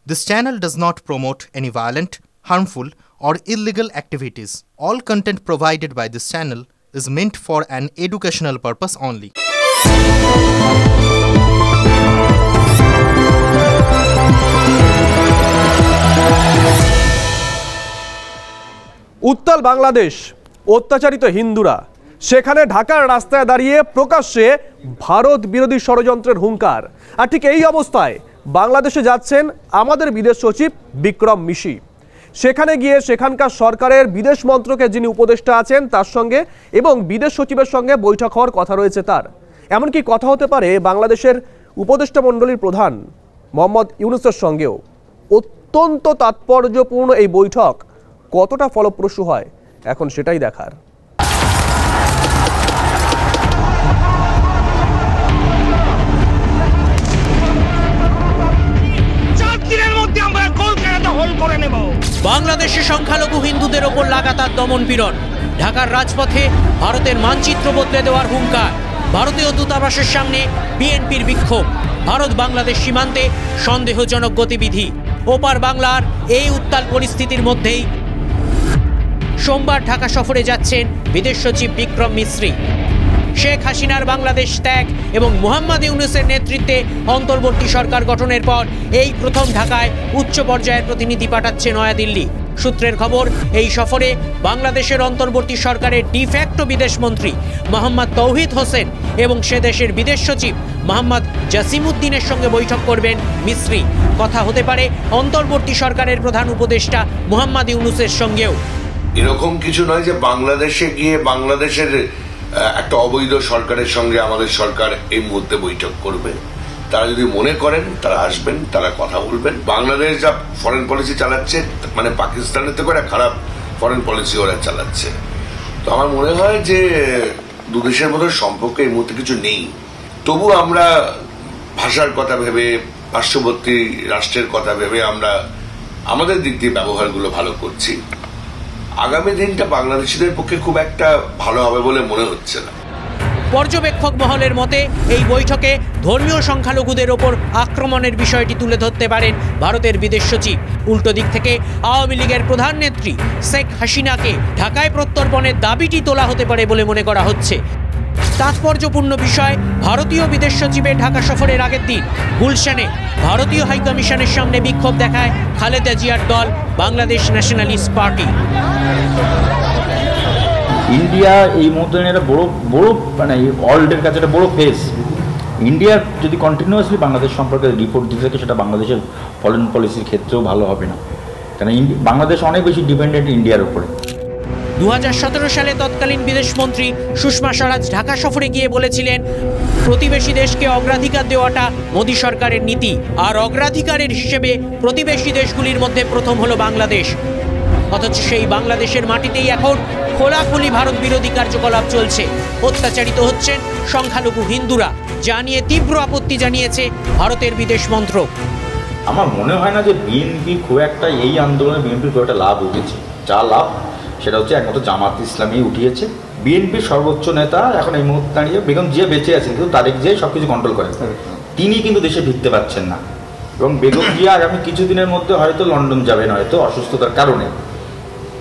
This channel does not promote any violent, harmful, or illegal activities. All content provided by this channel is meant for an educational purpose only. উত্তাল বাংলাদেশ, অত্যাচারিত হিন্দুরা, সেখানে ঢাকার রাস্তায় দাঁড়িয়ে প্রকাশ্যে ভারত বিরোধী ষড়যন্ত্রের হুঙ্কার। আর ঠিক এই অবস্থায় বাংলাদেশে যাচ্ছেন আমাদের বিদেশ সচিব বিক্রম মিশি। সেখানে গিয়ে সেখানকার সরকারের বিদেশ মন্ত্রকের যিনি উপদেষ্টা আছেন তার সঙ্গে এবং বিদেশ সচিবের সঙ্গে বৈঠক হওয়ার কথা রয়েছে তার। এমনকি কথা হতে পারে বাংলাদেশের উপদেষ্টা মণ্ডলীর প্রধান মোহাম্মদ ইউনূসের সঙ্গেও। অত্যন্ত তাৎপর্যপূর্ণ এই বৈঠক কতটা ফলপ্রসূ হয় এখন সেটাই দেখার। বাংলাদেশে সংখ্যালঘু হিন্দুদের ওপর লাগাতার দমনপীড়ন, ঢাকার রাজপথে ভারতের মানচিত্র বদলে দেওয়ার হুঙ্কার, ভারতীয় দূতাবাসের সামনে বিএনপির বিক্ষোভ, ভারত বাংলাদেশ সীমান্তে সন্দেহজনক গতিবিধি। ওপার বাংলার এই উত্তাল পরিস্থিতির মধ্যেই সোমবার ঢাকা সফরে যাচ্ছেন বিদেশ সচিব বিক্রম মিশ্রি। শেখ হাসিনার বাংলাদেশ ত্যাগ এবং মোহাম্মদ ইউনূসের নেতৃত্বে অন্তর্বর্তী সরকার গঠনের পর এই প্রথম ঢাকায় উচ্চ পর্যায়ের প্রতিনিধি পাঠাচ্ছে নয়াদিল্লি। সূত্রের খবর, এই সফরে বাংলাদেশের অন্তর্বর্তী সরকারের ডিফ্যাক্টো বিদেশমন্ত্রী মোহাম্মদ তৌহিদ হোসেন এবং সে দেশের বিদেশ সচিব মোহাম্মদ জাসিমউদ্দিনের সঙ্গে বৈঠক করবেন মিশ্রি। কথা হতে পারে অন্তর্বর্তী সরকারের প্রধান উপদেষ্টা মোহাম্মদ ইউনূসের সঙ্গেও। এরকম কিছু নয় যে বাংলাদেশে গিয়ে বাংলাদেশের একটা অবৈধ সরকারের সঙ্গে আমাদের সরকার এই মুহূর্তে বৈঠক করবে। তারা যদি মনে করেন তারা আসবেন, তারা কথা বলবেন। বাংলাদেশ যা ফরেন পলিসি চালাচ্ছে, মানে পাকিস্তানের থেকে একটা খারাপ ফরেন পলিসি ওরা চালাচ্ছে। তো আমার মনে হয় যে দুদেশের মধ্যে সম্পর্ক এই মুহূর্তে কিছু নেই। তবু আমরা ভাষার কথা ভেবে, পার্শ্ববর্তী রাষ্ট্রের কথা ভেবে আমরা আমাদের দিক দিয়ে ব্যবহারগুলো ভালো করছি। আগামী দিনটা বাংলাদেশিদের পক্ষে খুব একটা ভালো হবে বলে মনে হচ্ছে না। পর্যবেক্ষক মহলের মতে এই বৈঠকে ধর্মীয় সংখ্যালঘুদের ওপর আক্রমণের বিষয়টি তুলে ধরতে পারেন ভারতের বিদেশ সচিব। উল্টো দিক থেকে আওয়ামী লীগের প্রধান নেত্রী শেখ হাসিনাকে ঢাকায় প্রত্যর্পণের দাবিটি তোলা হতে পারে বলে মনে করা হচ্ছে। তাৎপর্যপূর্ণ বিষয়, ভারতীয় বিদেশ সচিবের ঢাকা সফরের আগের দিন গুলশানে ভারতীয় হাইকমিশনের সামনে বিক্ষোভ দেখায় খালেদা জিয়ার দল বাংলাদেশ ন্যাশনালিস্ট পার্টি। ইন্ডিয়া এই মুহূর্তে একটা বড় মানে ওয়ার্ল্ডের কাছে একটা বড় ফেস। ইন্ডিয়া যদি কন্টিনিউয়াসলি বাংলাদেশ সম্পর্কে রিপোর্ট দিতে থাকে, সেটা বাংলাদেশের ফরেন পলিসির ক্ষেত্রেও ভালো হবে না, কারণ বাংলাদেশ অনেক বেশি ডিপেন্ডেন্ট ইন্ডিয়ার উপরে। 2017 সালে তৎকালীন বিদেশমন্ত্রী সুষমা স্বরাজ ঢাকা সফরে গিয়ে বলেছিলেন, প্রতিবেশী দেশকে অগ্রাধিকার দেওয়াটা মোদী সরকারের নীতি, আর অগ্রাধিকারের হিসেবে প্রতিবেশী দেশগুলির মধ্যে প্রথম হলো বাংলাদেশ। অথচ সেই বাংলাদেশের মাটিতেই এখন খোলাখুলি ভারত বিরোধী কার্যকলাপ চলছে। অত্যাচারিত হচ্ছেন সংখ্যালঘু হিন্দুরা, যা নিয়ে তীব্র আপত্তি জানিয়েছে ভারতের বিদেশ মন্ত্রক। আমার মনে হয় না যে বিএনপি খুব একটা এই আন্দোলনে বিএনপির খুব একটা লাভ উঠেছে। যা লাভ সেটা হচ্ছে একমাত্র জামাত ইসলামী উঠিয়েছে। বিএনপির সর্বোচ্চ নেতা এখন এই মুহূর্তে দাঁড়িয়ে বেগম জিয়া বেঁচে আছেন, কিন্তু তারেক জিয়া সবকিছু কন্ট্রোল করেন। তিনি কিন্তু দেশে ফিরতে পারছেন না, এবং বেগম জিয়া আগামী কিছুদিনের মধ্যে হয়তো লন্ডন যাবেন, হয়তো অসুস্থতার কারণে।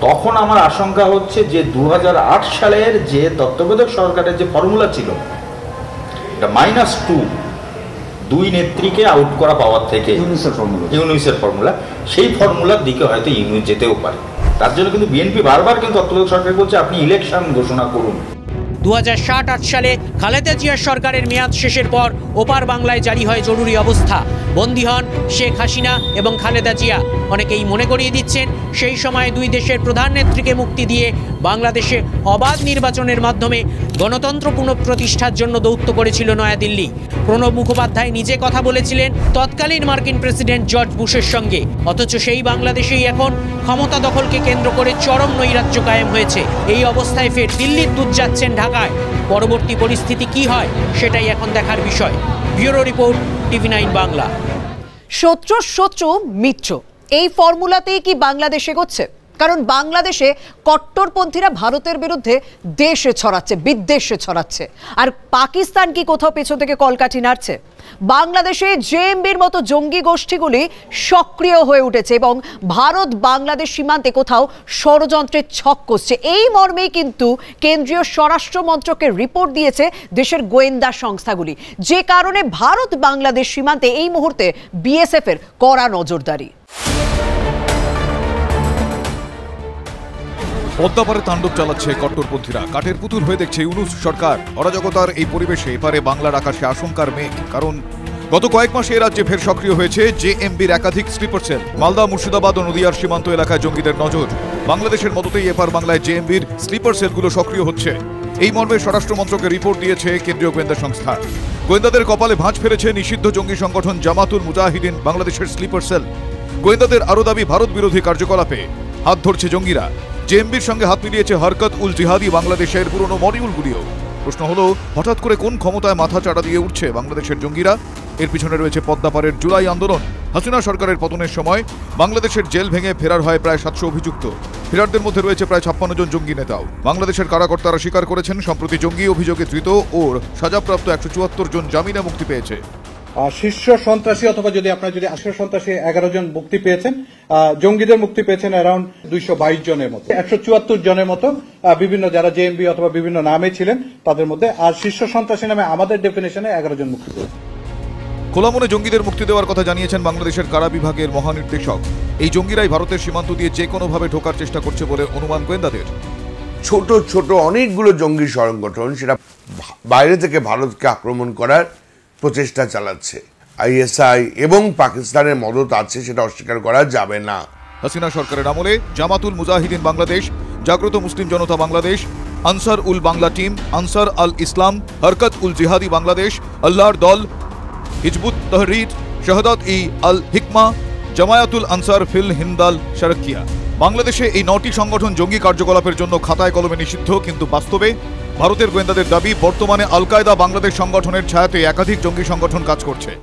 তখন আমার আশঙ্কা হচ্ছে যে 2008 সালের যে তত্ত্বাবধায়ক সরকারের যে ফর্মুলা ছিল, এটা -2, দুই নেত্রীকে আউট করা পাওয়ার থেকে ইউনূসের ফর্মুলা, সেই ফর্মুলার দিকে হয়তো ইউনূস যেতেও পারে। তার জন্য কিন্তু বিএনপি বারবার কিন্তু তত্ত্বাবধায়ক সরকার বলছে আপনি ইলেকশন ঘোষণা করুন। 2007-08 সালে খালেদা জিয়ার সরকারের মেয়াদ শেষের পর ওপার বাংলায় জারি হয় জরুরি অবস্থা। বন্দী হন শেখ হাসিনা এবং খালেদা জিয়া। অনেকেই মনে করিয়ে দিচ্ছেন, সেই সময় দুই দেশের প্রধান নেত্রীকে মুক্তি দিয়ে বাংলাদেশে অবাধ নির্বাচনের মাধ্যমে গণতন্ত্র পুনঃপ্রতিষ্ঠার জন্য দৌত্য করেছিল নয়াদিল্লি। প্রণব মুখোপাধ্যায় নিজে কথা বলেছিলেন তৎকালীন মার্কিন প্রেসিডেন্ট জর্জ বুশের সঙ্গে। অথচ সেই বাংলাদেশেই এখন ক্ষমতা দখলকে কেন্দ্র করে চরম নৈরাজ্য কায়েম হয়েছে। এই অবস্থায় ফের দিল্লির দূত যাচ্ছেন ঢাকায়। পরবর্তী পরিস্থিতি কি হয় সেটাই এখন দেখার বিষয়। Bureau report, TV9 Bangla. শত্রু শত্রু মিত্র, এই ফর্মুলাতেই কি বাংলাদেশ এগোচ্ছে? কারণ বাংলাদেশে কট্টরপন্থীরা ভারতের বিরুদ্ধে দেশে ছড়াচ্ছে, বিদ্বেষে ছড়াচ্ছে। আর পাকিস্তান কি কোথাও পেছন থেকে কলকাঠি নাড়ছে? বাংলাদেশে জেএমবির মতো জঙ্গি গোষ্ঠীগুলি সক্রিয় হয়ে উঠেছে এবং ভারত বাংলাদেশ সীমান্তে কোথাও ষড়যন্ত্রের ছক কষছে। এই মর্মেই কিন্তু কেন্দ্রীয় স্বরাষ্ট্র মন্ত্রকের রিপোর্ট দিয়েছে দেশের গোয়েন্দা সংস্থাগুলি, যে কারণে ভারত বাংলাদেশ সীমান্তে এই মুহূর্তে বিএসএফ এর কড়া নজরদারি। পদ্মাপারে তাণ্ডব চালাচ্ছে কট্টরপন্থীরা, কাঠের পুতুল হয়ে দেখছে ইউনূস সরকার। অরাজকতার এই পরিবেশে এপারে বাংলার আকাশে আশঙ্কার মেঘ, কারণ গত কয়েক মাসে এ রাজ্যে ফের সক্রিয় হয়েছে জেএমবির একাধিক স্লিপার সেল। মালদা, মুর্শিদাবাদ ও নদিয়ার সীমান্ত এলাকায় জঙ্গিদের নজর। বাংলাদেশের মদতেই এপার বাংলায় জেএমবির স্লিপার সেলগুলো সক্রিয় হচ্ছে। এই মর্মে স্বরাষ্ট্র মন্ত্রকের রিপোর্ট দিয়েছে কেন্দ্রীয় গোয়েন্দা সংস্থা। গোয়েন্দাদের কপালে ভাঁজ ফেলেছে নিষিদ্ধ জঙ্গি সংগঠন জামাতুল মুজাহিদিন বাংলাদেশের স্লিপার সেল। গোয়েন্দাদের আরও দাবি, ভারত বিরোধী কার্যকলাপে হাত ধরছে জঙ্গিরা। জেএমবির সঙ্গে হাত মিলিয়েছে হরকত উল জিহাদি বাংলাদেশের পুরনো মডিউলগুলিও। প্রশ্ন হলো, হঠাৎ করে কোন ক্ষমতায় মাথা চাড়া দিয়ে উঠছে বাংলাদেশের জঙ্গিরা? এর পিছনে রয়েছে পদ্মাপাড়ের জুলাই আন্দোলন। হাসিনা সরকারের পতনের সময় বাংলাদেশের জেল ভেঙে ফেরার হয় প্রায় 700 অভিযুক্ত। ফেরারদের মধ্যে রয়েছে প্রায় 56 জন জঙ্গি নেতাও। বাংলাদেশের কারাকর্তারা স্বীকার করেছেন, সম্প্রতি জঙ্গি অভিযোগে ধৃত ও সাজাপ্রাপ্ত 174 জন জামিনে মুক্তি পেয়েছে। শীর্ষ সন্ত্রাসী অথবা যদি শীর্ষ সন্ত্রাসী 11 জন মুক্তি পেয়েছেন, জঙ্গিদের মুক্তি পেয়েছেন অ্যারাউন্ড 222 জনের মতো, 174 জনের মতো বিভিন্ন যারা জেএমবি অথবা বিভিন্ন নামে ছিলেন তাদের মধ্যে। আর শীর্ষ সন্ত্রাসী নামে আমাদের ডেফিনেশনে 11 জন মুক্তি পেয়েছেন। খোলা মনে জঙ্গিদের মুক্তি দেওয়ার কথা জানিয়েছেন বাংলাদেশের কারা বিভাগের মহানির্দেশক। এই জঙ্গিরাই ভারতের সীমান্ত দিয়ে যে কোনোভাবে ঢোকার চেষ্টা করছে বলে অনুমান গোয়েন্দাদের। ছোট ছোট অনেকগুলো জঙ্গি সংগঠন সেটা বাইরে থেকে ভারতকে আক্রমণ করার প্রচেষ্টা চালাচ্ছে। আইএসআই এবং পাকিস্তানের মদত আছে, সেটা অস্বীকার করা যাবে না। হাসিনা সরকারের আমলে জামাতুল মুজাহিদিন বাংলাদেশ, জাগ্রত মুসলিম জনতা বাংলাদেশ, আনসার উল বাংলা টিম, আনসার আল ইসলাম, হরকত উল জিহাদি বাংলাদেশ, আল্লাহর দল, হিজবুত তহরির, শাহাদাত ই আল হিকমা, জামায়াতুল আনসার ফিল হিন্দাল শারকিয়া। বাংলাদেশে এই 9টি সংগঠন জঙ্গি কার্যকলাপের জন্য খাতায় কলমে নিষিদ্ধ, কিন্তু বাস্তবে ভারতের গোয়েন্দাদের দাবি, বর্তমানে আল কায়দা বাংলাদেশ সংগঠনের ছায়াতে একাধিক জঙ্গি সংগঠন কাজ করছে।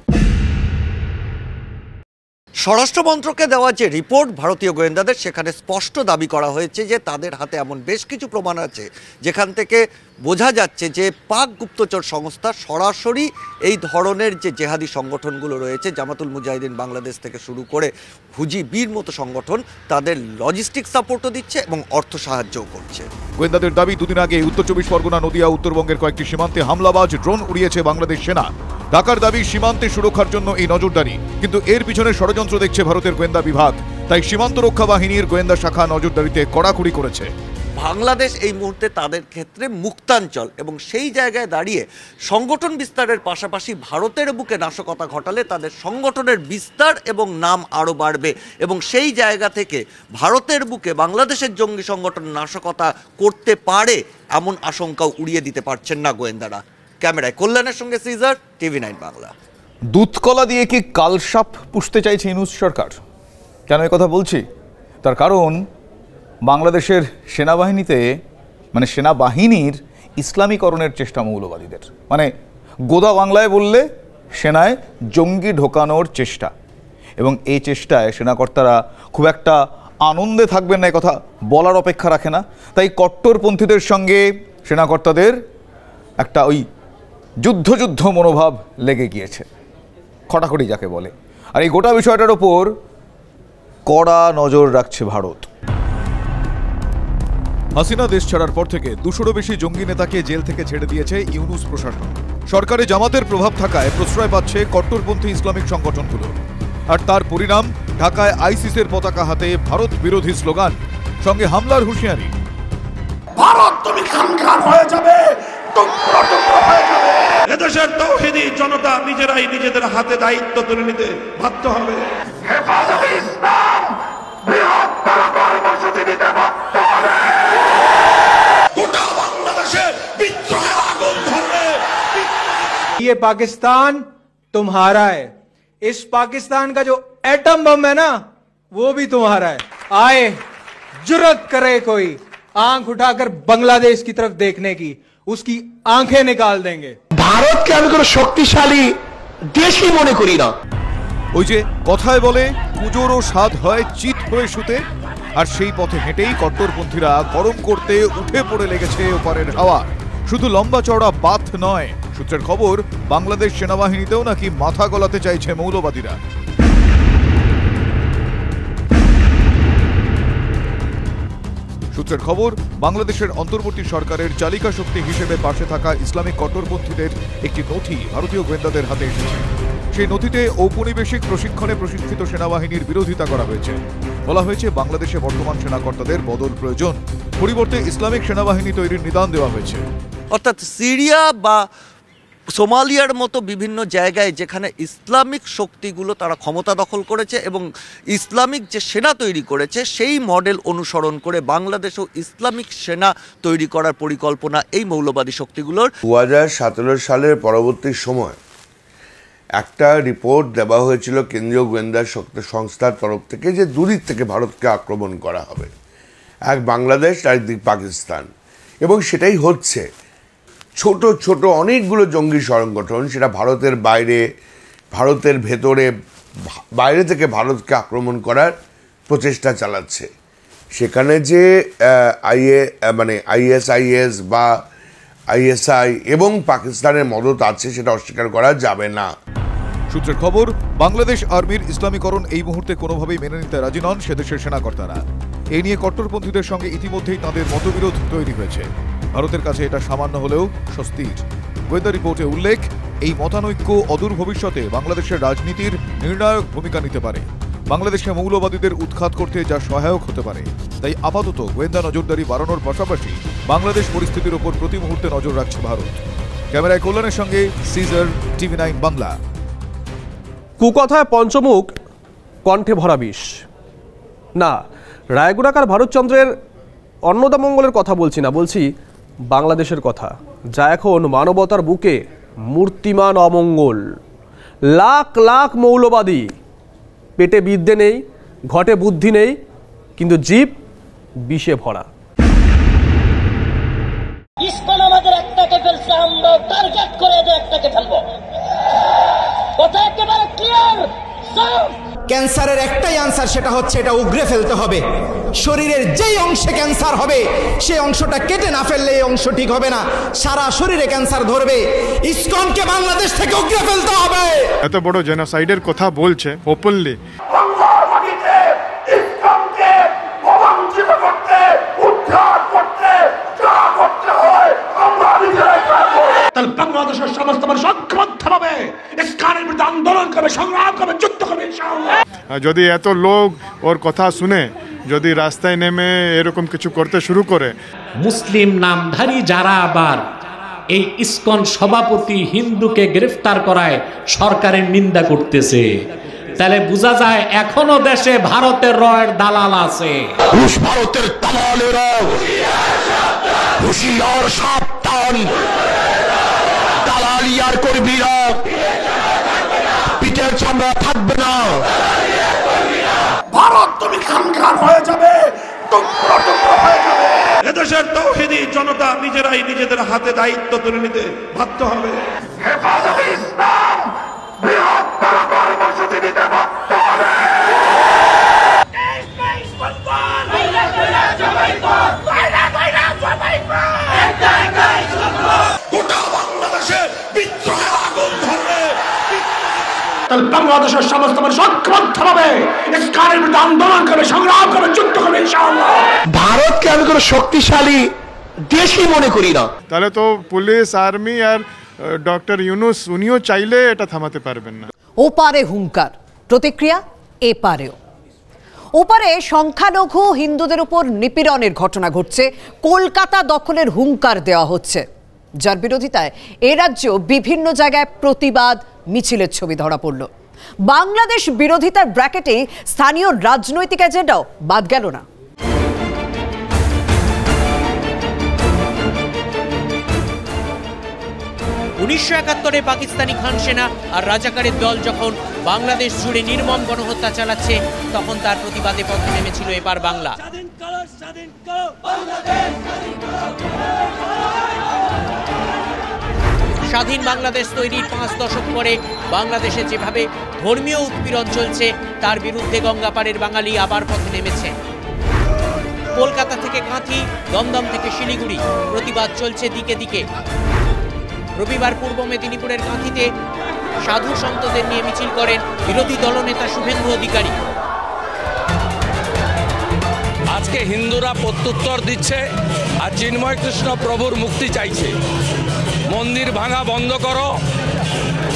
স্বরাষ্ট্র মন্ত্রকে দেওয়া যে রিপোর্ট ভারতীয় গোয়েন্দাদের, সেখানে স্পষ্ট দাবি করা হয়েছে যে তাদের হাতে এমন বেশ কিছু প্রমাণ আছে যেখান থেকে বোঝা যাচ্ছে যে পাক গুপ্তচর সংস্থা সরাসরি এই ধরনের যে জেহাদি সংগঠনগুলো রয়েছে, জামাতুল মুজাহিদিন বাংলাদেশ থেকে শুরু করে হুজিবির মতো সংগঠন, তাদের লজিস্টিক সাপোর্টও দিচ্ছে এবং অর্থ সাহায্যও করছে। গোয়েন্দাদের দাবি, দুদিন আগে উত্তর 24 পরগনা, নদিয়া, উত্তরবঙ্গের কয়েকটি সীমান্তে হামলাবাজ ড্রোন উড়িয়েছে বাংলাদেশ সেনা। ঢাকার দাবি, সীমান্তে সুরক্ষার জন্য এই নজরদারি, কিন্তু এর পিছনে ষড়যন্ত্র দেখছে ভারতের গোয়েন্দা বিভাগ। তাই সীমান্ত রক্ষা বাহিনীর গোয়েন্দা শাখা নজরদারিতে কড়াকড়ি করেছে। বাংলাদেশ এই মুহূর্তে তাদের ক্ষেত্রে মুক্তাঞ্চল এবং সেই জায়গায় দাঁড়িয়ে সংগঠন বিস্তারের পাশাপাশি ভারতের বুকে নাশকতা ঘটালে তাদের সংগঠনের বিস্তার এবং নাম আরও বাড়বে, এবং সেই জায়গা থেকে ভারতের বুকে বাংলাদেশের জঙ্গি সংগঠন নাশকতা করতে পারে এমন আশঙ্কাও উড়িয়ে দিতে পারছেন না গোয়েন্দারা। ক্যামেরায় কল্যাণের সঙ্গে সিজার, TV9 বাংলা। দুধকলা দিয়ে কি কালসাপ পুষতে চাইছে ইউনূস সরকার? কেন এই কথা বলছি? তার কারণ বাংলাদেশের সেনাবাহিনীতে, মানে সেনাবাহিনীর ইসলামীকরণের চেষ্টা মৌলবাদীদের, মানে গোদা বাংলায় বললে সেনায় জঙ্গি ঢোকানোর চেষ্টা। এবং এই চেষ্টায় সেনাকর্তারা খুব একটা আনন্দে থাকবেন না, এই কথা বলার অপেক্ষা রাখে না। তাই কট্টরপন্থীদের সঙ্গে সেনাকর্তাদের একটা ওই যুদ্ধ মনোভাব লেগে গিয়েছে, খটাখটি যাকে বলে। আর এই গোটা বিষয়টার ওপর কড়া নজর রাখছে ভারত। হাসিনা দেশ ছাড়ার পর থেকে 200-রও বেশি জঙ্গি নেতাকে জেল থেকে ছেড়ে দিয়েছে ইউনূস প্রশাসন। সরকারে জামাতের প্রভাব থাকায় প্রশ্রয় পাচ্ছে কট্টরপন্থী ইসলামিক সংগঠনগুলো। আর তার পরিণাম, ঢাকায় আইসিসের পতাকা হাতে ভারত বিরোধী স্লোগান, সঙ্গে হামলার হুঁশিয়ারি। ভারত তুমি খানখান হয়ে যাবে, টুকরো টুকরো হয়ে যাবে। এদেশের তাওহীদি জনতা নিজেরাই নিজেদের হাতে দায়িত্ব তুলে নিতে বাধ্য হবে। হেফাজতে ইসলাম বৃহত্তর কর্মসূচি নিতে বাধ্য হবে। গোটা বাংলাদেশে বিদ্রোহের আগুন ধরবে। ये पाकिस्तान तुम्हारा है, इस पाकिस्तान का जो एटम बम है ना, वो भी तुम्हारा है। आए जुर्रत करे कोई आंख उठाकर बांग्लादेश की तरफ देखने की, उसकी आंखें निकाल देंगे। ভারতকে আমি কোনো শক্তিশালী দেশই মনে করি না। ওই যে কথায় বলে, পুজোরও স্বাদ হয় চিত হয়ে শুতে। আর সেই পথে হেঁটেই কট্টরপন্থীরা গরম করতে উঠে পড়ে লেগেছে ওপারের হাওয়া। শুধু লম্বা চওড়া বাঁধ নয়, সূত্রের খবর বাংলাদেশ সেনাবাহিনীতেও নাকি মাথা গলাতে চাইছে মৌলবাদীরা। সূত্রের খবর বাংলাদেশের অন্তর্বর্তী সরকারের চালিকা শক্তি হিসেবে পাশে থাকা ইসলামিক কট্টরপন্থীদের একটি নথি ভারতীয় গোয়েন্দাদের হাতে এসেছে। সেই নথিতে ঔপনিবেশিক প্রশিক্ষণে প্রশিক্ষিত সেনাবাহিনীর বিরোধিতা করা হয়েছে। বলা হয়েছে বাংলাদেশে বর্তমান সেনাকর্তাদের বদল প্রয়োজন, পরিবর্তে ইসলামিক সেনাবাহিনী তৈরির নিদান দেওয়া হয়েছে। অর্থাৎ সিরিয়া বা সোমালিয়ার মতো বিভিন্ন জায়গায় যেখানে ইসলামিক শক্তিগুলো তারা ক্ষমতা দখল করেছে এবং ইসলামিক যে সেনা তৈরি করেছে সেই মডেল অনুসরণ করে বাংলাদেশেও ইসলামিক সেনা তৈরি করার পরিকল্পনা এই মৌলবাদী শক্তিগুলোর। 2017 সালের পরবর্তী সময় একটা রিপোর্ট দেওয়া হয়েছিল কেন্দ্রীয় গোয়েন্দা সংস্থার তরফ থেকে যে দুদিক থেকে ভারতকে আক্রমণ করা হবে, এক বাংলাদেশ আর একদিক পাকিস্তান, এবং সেটাই হচ্ছে। ছোট ছোট অনেকগুলো জঙ্গি সংগঠন সেটা ভারতের বাইরে, ভারতের ভেতরে, বাইরে থেকে ভারতকে আক্রমণ করার প্রচেষ্টা চালাচ্ছে। সেখানে যে ISIS বা ISI এবং পাকিস্তানের মদত আছে সেটা অস্বীকার করা যাবে না। সূত্রের খবর বাংলাদেশ আর্মির ইসলামীকরণ এই মুহূর্তে কোনোভাবেই মেনে নিতে রাজি নন সেদেশের সেনাকর্তারা। এই নিয়ে কট্টরপন্থীদের সঙ্গে ইতিমধ্যেই তাদের মতবিরোধ তৈরি হয়েছে। ভারতের কাছে এটা সামান্য হলেও স্বস্তির। গোয়েন্দা রিপোর্টে উল্লেখ, এই মতানৈক্য অদূর ভবিষ্যতে বাংলাদেশের রাজনীতির নির্ণায়ক ভূমিকা নিতে পারে, বাংলাদেশে মৌলবাদীদের উৎখাত করতে যা সহায়ক হতে পারে। তাই আপাতত গোয়েন্দা নজরদারি বাড়ানোর পাশাপাশি বাংলাদেশ পরিস্থিতির ওপর প্রতি মুহূর্তে নজর রাখছে ভারত। ক্যামেরায় কল্যাণের সঙ্গে সিজার, TV9 বাংলা। কুকথায় পঞ্চমুখ, কণ্ঠে ভরা বিষ। না, রায়গুড়াকার ভারতচন্দ্রের অন্নদামঙ্গলের কথা বলছি না, বলছি বাংলাদেশের কথা, যা এখন মানবতার বুকে মূর্তিমান অমঙ্গল। লাখ লাখ মৌলবাদী, পেটে বিদ্যে নেই, ঘটে বুদ্ধি নেই, কিন্তু জীব বিষে ভরা। ইসলাম আমাদের একটাকে ফেলছে, আমরা টার্গেট করে একটাকে ফেলবো। কথা একেবারে ক্লিয়ার। ক্যান্সারের একটাই আনসার, সেটা হচ্ছে এটা উগরে ফেলতে হবে। শরীরের যেই অংশে ক্যান্সার হবে সেই অংশটা কেটে না ফেললে এই অংশ ঠিক হবে না, সারা শরীরে ক্যান্সার ধরবে। ইসকনকে বাংলাদেশ থেকে উগরে ফেলতে হবে। এত বড় জেনোসাইডের কথা বলছে ওপেনলি। বাংলাদেশের সমস্ত মানুষ ঐক্যবদ্ধভাবে ইসলামের বিরুদ্ধে আন্দোলন করবে, সংগ্রাম করবে, যুদ্ধ করবে ইনশাআল্লাহ। যদি এত লোক ওর কথা শুনে যদি রাস্তায় নেমে এরকম কিছু করতে শুরু করে, মুসলিম নামধারী যারা আবার এই ইসকন সভাপতি হিন্দুকে গ্রেফতার করায় সরকারের নিন্দা করতেছে, তাহলে বোঝা যায় এখনো দেশে ভারতের রয়ের দালাল আছে। রুশ ভারতের দালালেরা হুঁশিয়ার সাবধান, দালালিয়ার কর্মীরা পিঠের চামড়া থাকবে না। ভারত তুমি খানখান হয়ে যাবে, টুকরো টুকরো হয়ে যাবে। এদেশের তৌহিদি জনতা নিজেরাই নিজেদের হাতে দায়িত্ব তুলে নিতে বাধ্য হবে। হেফাজতে ইসলাম বৃহত্তর কর্মসূচি নিতে বাধ্য হবে। বাংলাদেশের সমস্ত মানুষ ঐক্যবদ্ধভাবে ইসলামের বিরুদ্ধে আন্দোলন করবে, সংগ্রাম করবে, যুদ্ধ করবে ইনশাআল্লাহ। ভারতকে আমি কোনো শক্তিশালী দেশই মনে করি না। তাহলে তো পুলিশ, আর্মি আর ডক্টর ইউনুস উনিও চাইলে এটা থামাতে পারবেন না। ওপারে হুঙ্কার, প্রতিক্রিয়া এপারেও। ওপারে সংখ্যালঘু হিন্দুদের উপর নিপীড়নের ঘটনা ঘটছে, কলকাতা দখলের হুঙ্কার দেওয়া হচ্ছে, যার বিরোধিতায় এ রাজ্য বিভিন্ন জায়গায় প্রতিবাদ মিছিলের ছবি ধরা পড়ল। বাংলাদেশ বিরোধিতার ব্র্যাকেটে স্থানীয় রাজনৈতিক এজেন্ডাও বাদ গেল না। 1971-এ পাকিস্তানি খান সেনা আর রাজাকারের দল যখন বাংলাদেশ জুড়ে নির্মম গণহত্যা চালাচ্ছে, তখন তার প্রতিবাদে পথে নেমেছিল এপার বাংলা। স্বাধীন বাংলাদেশ তৈরির 5 দশক পরে বাংলাদেশে যেভাবে ধর্মীয় উৎপীড়ন চলছে, তার বিরুদ্ধে গঙ্গাপাড়ের বাঙালি আবার পথে নেমেছে। কলকাতা থেকে কাঁথি, দমদম থেকে শিলিগুড়ি, প্রতিবাদ চলছে দিকে দিকে। রবিবার পূর্ব মেদিনীপুরের কাঁথিতে সাধু সন্তদের নিয়ে মিছিল করেন বিরোধী দলনেতা শুভেন্দু অধিকারী। আজকে হিন্দুরা প্রত্যুত্তর দিচ্ছে আর চিন্ময় কৃষ্ণ প্রভুর মুক্তি চাইছে। মন্দির ভাঙা বন্ধ করো,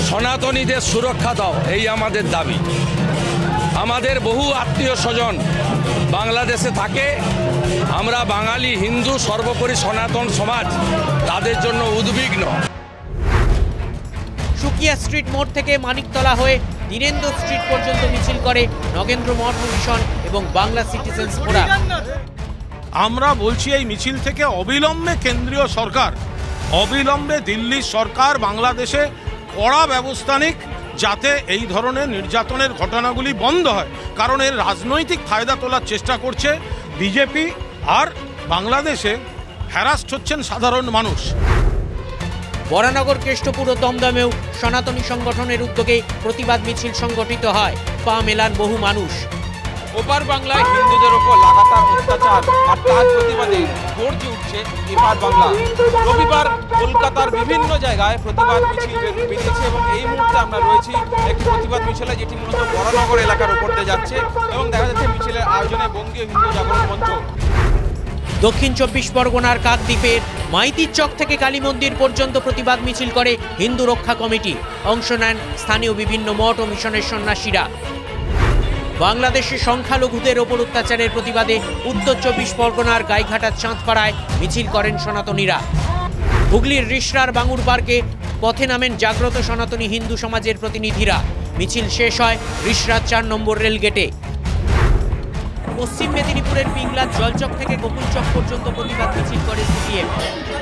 সনাতনীদের সুরক্ষা দাও, এই আমাদের দাবি। আমাদের বহু আত্মীয় স্বজন বাংলাদেশে থাকে, আমরা বাঙালি হিন্দু, সর্বোপরি সনাতন সমাজ তাদের জন্য উদ্বিগ্ন। সুকিয়া স্ট্রিট মোড় থেকে মানিকতলা হয়ে দীনেন্দ্র স্ট্রিট পর্যন্ত মিছিল করে নগেন্দ্র মঠ মিশন এবং বাংলা সিটিজেন্স ফোরাম। আমরা বলছি এই মিছিল থেকে অবিলম্বে কেন্দ্রীয় সরকার, অবিলম্বে দিল্লি সরকার বাংলাদেশে কড়া ব্যবস্থা নিক, যাতে এই ধরনের নির্যাতনের ঘটনাগুলি বন্ধ হয়। কারণ এর রাজনৈতিক ফায়দা তোলার চেষ্টা করছে বিজেপি, আর বাংলাদেশে হ্যারাস্ট হচ্ছেন সাধারণ মানুষ। বরানগর, কেষ্টপুর ও দমদমেও সনাতনী সংগঠনের উদ্যোগে প্রতিবাদ মিছিল সংগঠিত হয়। পা মেলান বহু মানুষ। ওপার বাংলায় হিন্দুদের ওপর লাগাতার অত্যাচার আর তার প্রতিবাদে গর্জে উঠছে এপার বাংলা। রবিবার কলকাতার বিভিন্ন জায়গায় প্রতিবাদ মিছিল বেরিয়েছে এবং এই মুহূর্তে আমরা রয়েছি একটি প্রতিবাদ মিছিলে, যেটি মূলত বরানগর এলাকার উপর দিয়ে যাচ্ছে এবং দেখা যাচ্ছে মিছিলের আয়োজনে বঙ্গীয় হিন্দু জাগরণ মঞ্চ। দক্ষিণ 24 পরগনার কাকদ্বীপের মাইতির চক থেকে কালী মন্দির পর্যন্ত প্রতিবাদ মিছিল করে হিন্দু রক্ষা কমিটি। অংশ নেন স্থানীয় বিভিন্ন মঠ ও মিশনের সন্ন্যাসীরা। বাংলাদেশে সংখ্যালঘুদের ওপর অত্যাচারের প্রতিবাদে উত্তর 24 পরগনার গাইঘাটার চাঁদপাড়ায় মিছিল করেন সনাতনীরা। হুগলির রিষড়ার বাঙুর পার্কে পথে নামেন জাগ্রত সনাতনী হিন্দু সমাজের প্রতিনিধিরা। মিছিল শেষ হয় রিষড়ার 4 নম্বর রেলগেটে। পশ্চিম মেদিনীপুরের পিংলার জলচক থেকে গোকুলচক পর্যন্ত প্রতিবাদ মিছিল করে সিপিএম।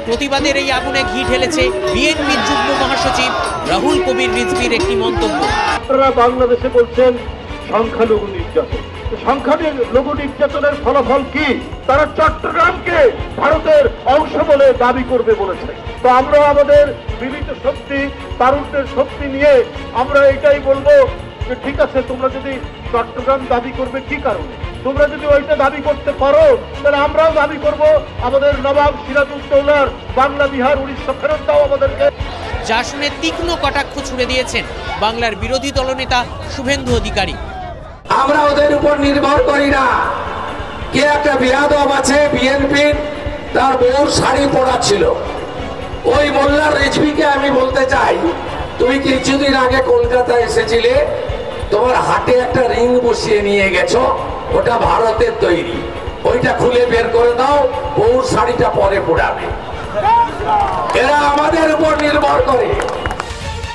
প্রতিবাদের এই আগুনে ঘি ঢেলেছে বিএনপির যুগ্ম মহাসচিব রাহুল কবির রিজভির একটি মন্তব্য। আপনারা বাংলাদেশে বলছেন সংখ্যালঘু নির্যাতন, সংখ্যালঘু নির্যাতনের ফলাফল কি? তারা চট্টগ্রামকে ভারতের অংশ বলে দাবি করবে বলেছে। তো আমরা আমাদের বিবিধ শক্তি, তারুণ্যের শক্তি নিয়ে আমরা এটাই বলবো যে ঠিক আছে, তোমরা যদি চট্টগ্রাম দাবি করবে কি কারণে, তোমরা যদি ওইটা দাবি করতে পারো তাহলে আমরাও দাবি করব আমাদের নবাব সিরাজউদ্দৌলার বাংলা বিহার উড়িষ্যা ফেরত দাও আমাদেরকে। যা শুনে তীক্ষ্ণ কটাক্ষ ছুড়ে দিয়েছেন বাংলার বিরোধী দলনেতা শুভেন্দু অধিকারী। আমরা ওদের উপর নির্ভর করি না। কে একটা বিয়াদব আছে বিএনপির, তার বউর শাড়ি পরা ছিল, ওই মোল্লার রিজভিকে আমি বলতে চাই, তুমি কিছুদিন আগে কলকাতায় এসেছিলে, তোমার হাতে একটা রিং বসিয়ে নিয়ে গেছো, ওটা ভারতের তৈরি, ওইটা খুলে বের করে দাও, বউর শাড়িটা পরে পড়াবে। এরা আমাদের উপর নির্ভর করে।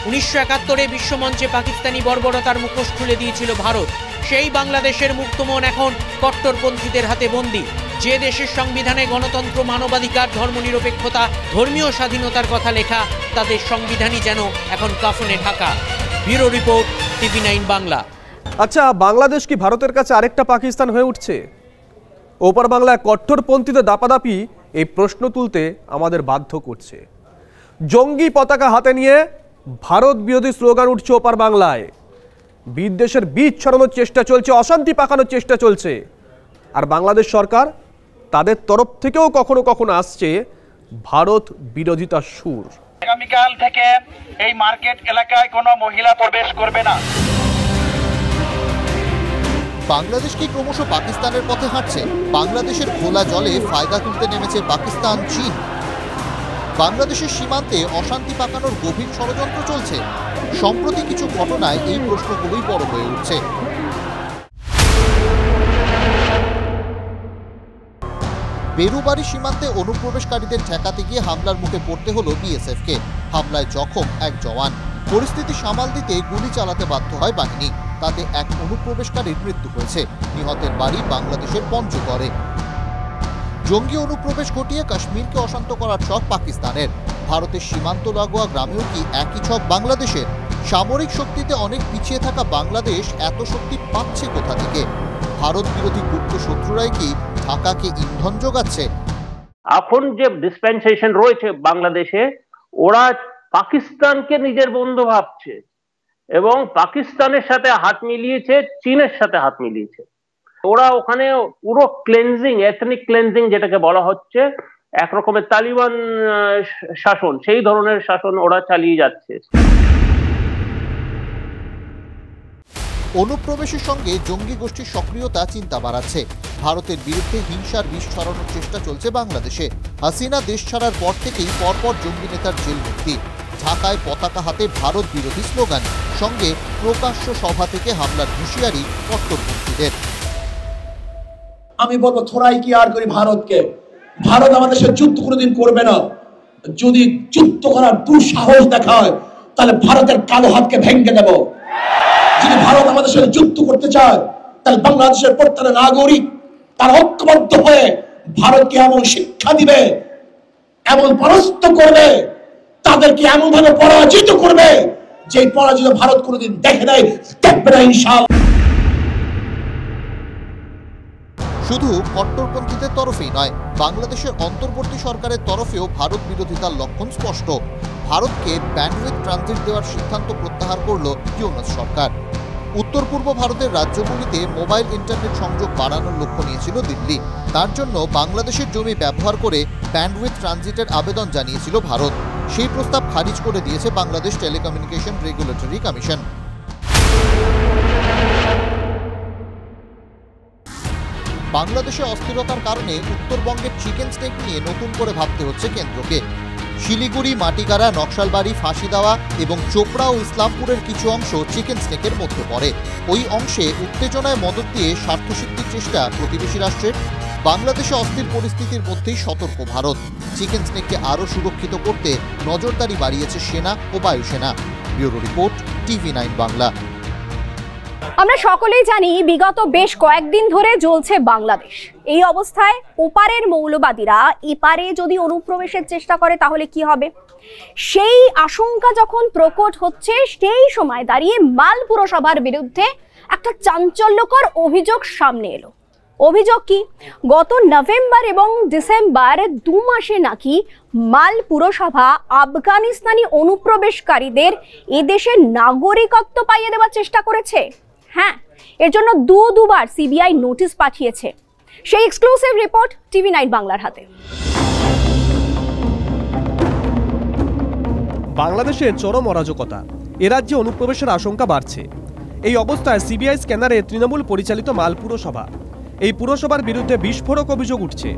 1971-এ বিশ্বমঞ্চে পাকিস্তানি বর্বরতার মুখোশ খুলে দিয়েছিল ভারত। সেই বাংলাদেশের মুক্তমন এখন কট্টরপন্থীদের হাতে বন্দী। যে দেশের সংবিধানে গণতন্ত্র, মানবাধিকার, ধর্মনিরপেক্ষতা, ধর্মীয় স্বাধীনতার কথা লেখা, তাদের সংবিধানই যেন এখন কাফনে ঢাকা। Bureau report, TV9 Bangla. আচ্ছা, বাংলাদেশ কি ভারতের কাছে আরেকটা পাকিস্তান হয়ে উঠছে? ওপার বাংলায় কট্টরপন্থীদের দাপাদাপি এই প্রশ্ন তুলতে আমাদের বাধ্য করছে। জঙ্গি পতাকা হাতে নিয়ে ভারত বিরোধী স্লোগান উঠছে ওপার বাংলায়। বিদ্বেষের বীজ ছড়ানোর চেষ্টা চলছে, অশান্তি পাকানোর চেষ্টা চলছে। আর বাংলাদেশ সরকার তাদের তরফ থেকেও কখনো কখনো আসছে ভারত বিরোধিতার সুর। আগামীকাল থেকে এই মার্কেট এলাকায় কোনো মহিলা প্রবেশ করবে না। বাংলাদেশ কি ক্রমশ পাকিস্তানের পথে হাঁটছে? বাংলাদেশের খোলা জলে ফায়দা তুলতে নেমেছে পাকিস্তান, চীন। বাংলাদেশের সীমান্তে অশান্তি পাকানোর গভীর ষড়যন্ত্র চলছে। সম্প্রতি কিছু ঘটনায় এই প্রশ্নগুলোই বড় হয়ে উঠছে। বেরুবাড়ি সীমান্তে অনুপ্রবেশকারীদের ঠেকাতে গিয়ে হামলার মুখে পড়তে হলো বিএসএফকে। হামলায় জখম এক জওয়ান। পরিস্থিতি সামাল দিতে গুলি চালাতে বাধ্য হয় বাহিনী। তাতে এক অনুপ্রবেশকারীর মৃত্যু হয়েছে। নিহতের বাড়ি বাংলাদেশের পঞ্চগড়ে। জঙ্গি অনুপ্রবেশ ঘটিয়ে কাশ্মীরকে অশান্ত করার ছক পাকিস্তানের। ভারতের সীমান্ত লাগোয়া গ্রামেও কি একই ছক বাংলাদেশের? সামরিক শক্তিতে অনেক পিছিয়ে থাকা বাংলাদেশ এত শক্তি পাচ্ছে কোথা থেকে? ভারত বিরোধী গুপ্ত শত্রুরাই কি ঢাকাকে ইন্ধন যোগাচ্ছে? এখন যে ডিসপেন্সেশন রয়েছে বাংলাদেশে, ওরা পাকিস্তানকে নিজের বন্ধু ভাবছে এবং পাকিস্তানের সাথে হাত মিলিয়েছে, চীনের সাথে হাত মিলিয়েছে। ওরা ওখানে পুরো ক্লেনজিং, এথনিক ক্লেনজিং যেটাকে বলা হচ্ছে, এক রকমের তালিবান শাসন, সেই ধরনের শাসন ওরা চালিয়ে যাচ্ছে। অনুপ্রবেশের সঙ্গে জঙ্গি গোষ্ঠীর সক্রিয়তা চিন্তা বাড়াচ্ছে। ভারতের বিরুদ্ধে হিংসার বিষ ছড়ানোর চেষ্টা চলছে বাংলাদেশে। হাসিনা দেশ ছাড়ার পর থেকেই পরপর জঙ্গি নেতার জেল মুক্তি, ঢাকায় পতাকা হাতে ভারত বিরোধী স্লোগান, সঙ্গে প্রকাশ্য সভা থেকে হামলার হুঁশিয়ারি কট্টরপন্থীদের। আমি বলবো থোড়াই কি আর করি ভারতকে, ভারত আমাদের সাথে যুদ্ধ কোনোদিন করবে না। যদি যুদ্ধ করার দুঃসাহস দেখায় তাহলে ভারতের কালো হাতকে ভেঙে দেব। যদি ভারত আমাদের সাথে যুদ্ধ করতে চায় তাহলে বাংলাদেশের প্রত্যেকটা নাগরিক তার ঐক্যবদ্ধ হয়ে ভারতকে এমন শিক্ষা দিবে, এমন পরাস্ত করবে, তাদেরকে এমন ভাবে পরাজিত করবে যে পরাজিত ভারত কোনোদিন দেখে নাই, দেখবে না ইনশাআল্লাহ। শুধু কট্টরপন্থীদের তরফেই নয়, বাংলাদেশের অন্তর্বর্তী সরকারের তরফেও ভারত বিরোধিতার লক্ষণ স্পষ্ট। ভারতকে ব্যান্ডউইথ ট্রানজিট দেওয়ার সিদ্ধান্ত প্রত্যাহার করল ইউনূস সরকার। উত্তর পূর্ব ভারতের রাজ্যগুলিতে মোবাইল ইন্টারনেট সংযোগ বাড়ানোর লক্ষ্য নিয়েছিল দিল্লি। তার জন্য বাংলাদেশের জমি ব্যবহার করে ব্যান্ডউইথ ট্রানজিটের আবেদন জানিয়েছিল ভারত। সেই প্রস্তাব খারিজ করে দিয়েছে বাংলাদেশ টেলিকমিউনিকেশন রেগুলেটরি কমিশন। বাংলাদেশে অস্থিরতার কারণে উত্তরবঙ্গের চিকেন স্নেক নিয়ে নতুন করে ভাবতে হচ্ছে কেন্দ্রকে। শিলিগুড়ি, মাটিগাড়া, নকশালবাড়ি, ফাঁসিদাওয়া এবং চোপড়া ও ইসলামপুরের কিছু অংশ চিকেন স্নেকের মধ্যে পড়ে। ওই অংশে উত্তেজনায় মদত দিয়ে স্বার্থসিদ্ধির চেষ্টা প্রতিবেশী রাষ্ট্রের। বাংলাদেশে অস্থির পরিস্থিতির মধ্যেই সতর্ক ভারত। চিকেন স্নেককে আরও সুরক্ষিত করতে নজরদারি বাড়িয়েছে সেনা ও বায়ুসেনা। Bureau report, TV9 Bangla. আমরা সকলেই জানি বিগত বেশ কয়েকদিন ধরে জ্বলছে বাংলাদেশ। এই অবস্থায় ওপারের মৌলবাদীরা এপারে যদি অনুপ্রবেশের চেষ্টা করে তাহলে কি হবে, সেই আশঙ্কা যখন প্রকট হচ্ছে, সেই সময় দাঁড়িয়ে মাল পুরসভার বিরুদ্ধে একটা চাঞ্চল্যকর অভিযোগ সামনে এলো। অভিযোগ কি, গত নভেম্বর এবং ডিসেম্বর 2 মাসে নাকি মাল পুরসভা আফগানিস্তানি অনুপ্রবেশকারীদের এদেশে নাগরিকত্ব পাইয়ে দেওয়ার চেষ্টা করেছে। হ্যাঁ, এর জন্য দুবার সিবিআই নোটিশ পাঠিয়েছে। সেই এক্সক্লুসিভ রিপোর্ট TV9 বাংলার হাতে। বাংলাদেশের চরম অরাজকতা, এ রাজ্যে অনুপ্রবেশের আশঙ্কা বাড়ছে। এই অবস্থায় সিবিআই স্ক্যানারে তৃণমূল পরিচালিত মাল পুরসভা, এই পুরসভার বিরুদ্ধে বিস্ফোরক অভিযোগ উঠছে।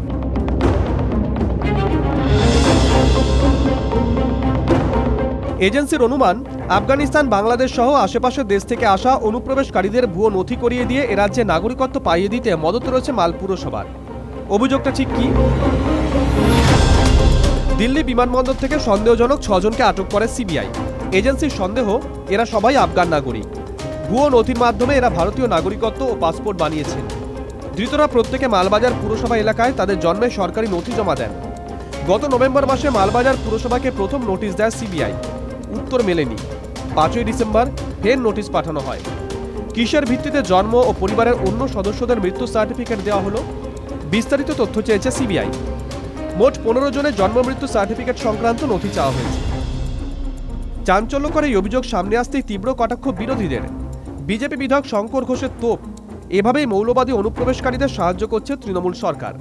এজেন্সির অনুমান, আফগানিস্তান, বাংলাদেশ সহ আশেপাশের দেশ থেকে আসা অনুপ্রবেশকারীদের ভুয়ো নথি করিয়ে দিয়ে এ রাজ্যে নাগরিকত্ব পাইয়ে দিতে মদত রয়েছে মাল পুরসভার। অভিযোগটা ঠিক কি? দিল্লি বিমানবন্দর থেকে সন্দেহজনক 6 জনকে আটক করে সিবিআই। এজেন্সির সন্দেহ, এরা সবাই আফগান নাগরিক। ভুয়ো নথির মাধ্যমে এরা ভারতীয় নাগরিকত্ব ও পাসপোর্ট বানিয়েছেন। ধৃতরা প্রত্যেকে মালবাজার পুরসভা এলাকায় তাদের জন্মের সরকারি নথি জমা দেন। গত নভেম্বর মাসে মালবাজার পুরসভাকে প্রথম নোটিশ দেয় সিবিআই। উত্তর মেলেনি। 5ই ডিসেম্বর ফের নোটিশ পাঠানো হয়। কিসের ভিত্তিতে জন্ম ও পরিবারের অন্য সদস্যদের মৃত্যু সার্টিফিকেট দেওয়া হলো, বিস্তারিত তথ্য চেয়েছে সিবিআই। মোট 15 জনের জন্ম মৃত্যু সার্টিফিকেট সংক্রান্ত নথি চাওয়া হয়েছে। চাঞ্চল্যকর এই অভিযোগ সামনে আসতেই তীব্র কটাক্ষ বিরোধীদের। বিজেপি বিধায়ক শঙ্কর ঘোষের তোপ, এভাবেই মৌলবাদী অনুপ্রবেশকারীদের সাহায্য করছে তৃণমূল সরকার।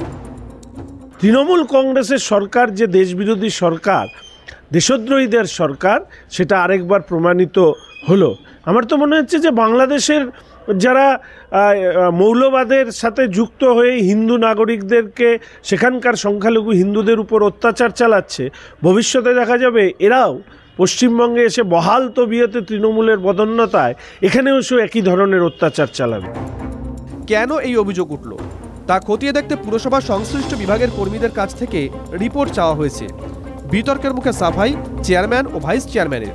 তৃণমূল কংগ্রেসের সরকার যে দেশবিরোধী সরকার, দেশদ্রোহীদের সরকার, সেটা আরেকবার প্রমাণিত হলো। আমার তো মনে হচ্ছে যে বাংলাদেশের যারা মৌলবাদের সাথে যুক্ত হয়ে হিন্দু নাগরিকদেরকে, সেখানকার সংখ্যালঘু হিন্দুদের উপর অত্যাচার চালাচ্ছে, ভবিষ্যতে দেখা যাবে এরাও পশ্চিমবঙ্গে এসে বহাল তবিয়তে তৃণমূলের বদন্যতায় এখানেও সে একই ধরনের অত্যাচার চালাবে। কেন এই অভিযোগ উঠল তা খতিয়ে দেখতে পুরসভার সংশ্লিষ্ট বিভাগের কর্মীদের কাছ থেকে রিপোর্ট চাওয়া হয়েছে। বিতর্কের মুখে সাফাই চেয়ারম্যান ও ভাইস চেয়ারম্যানের।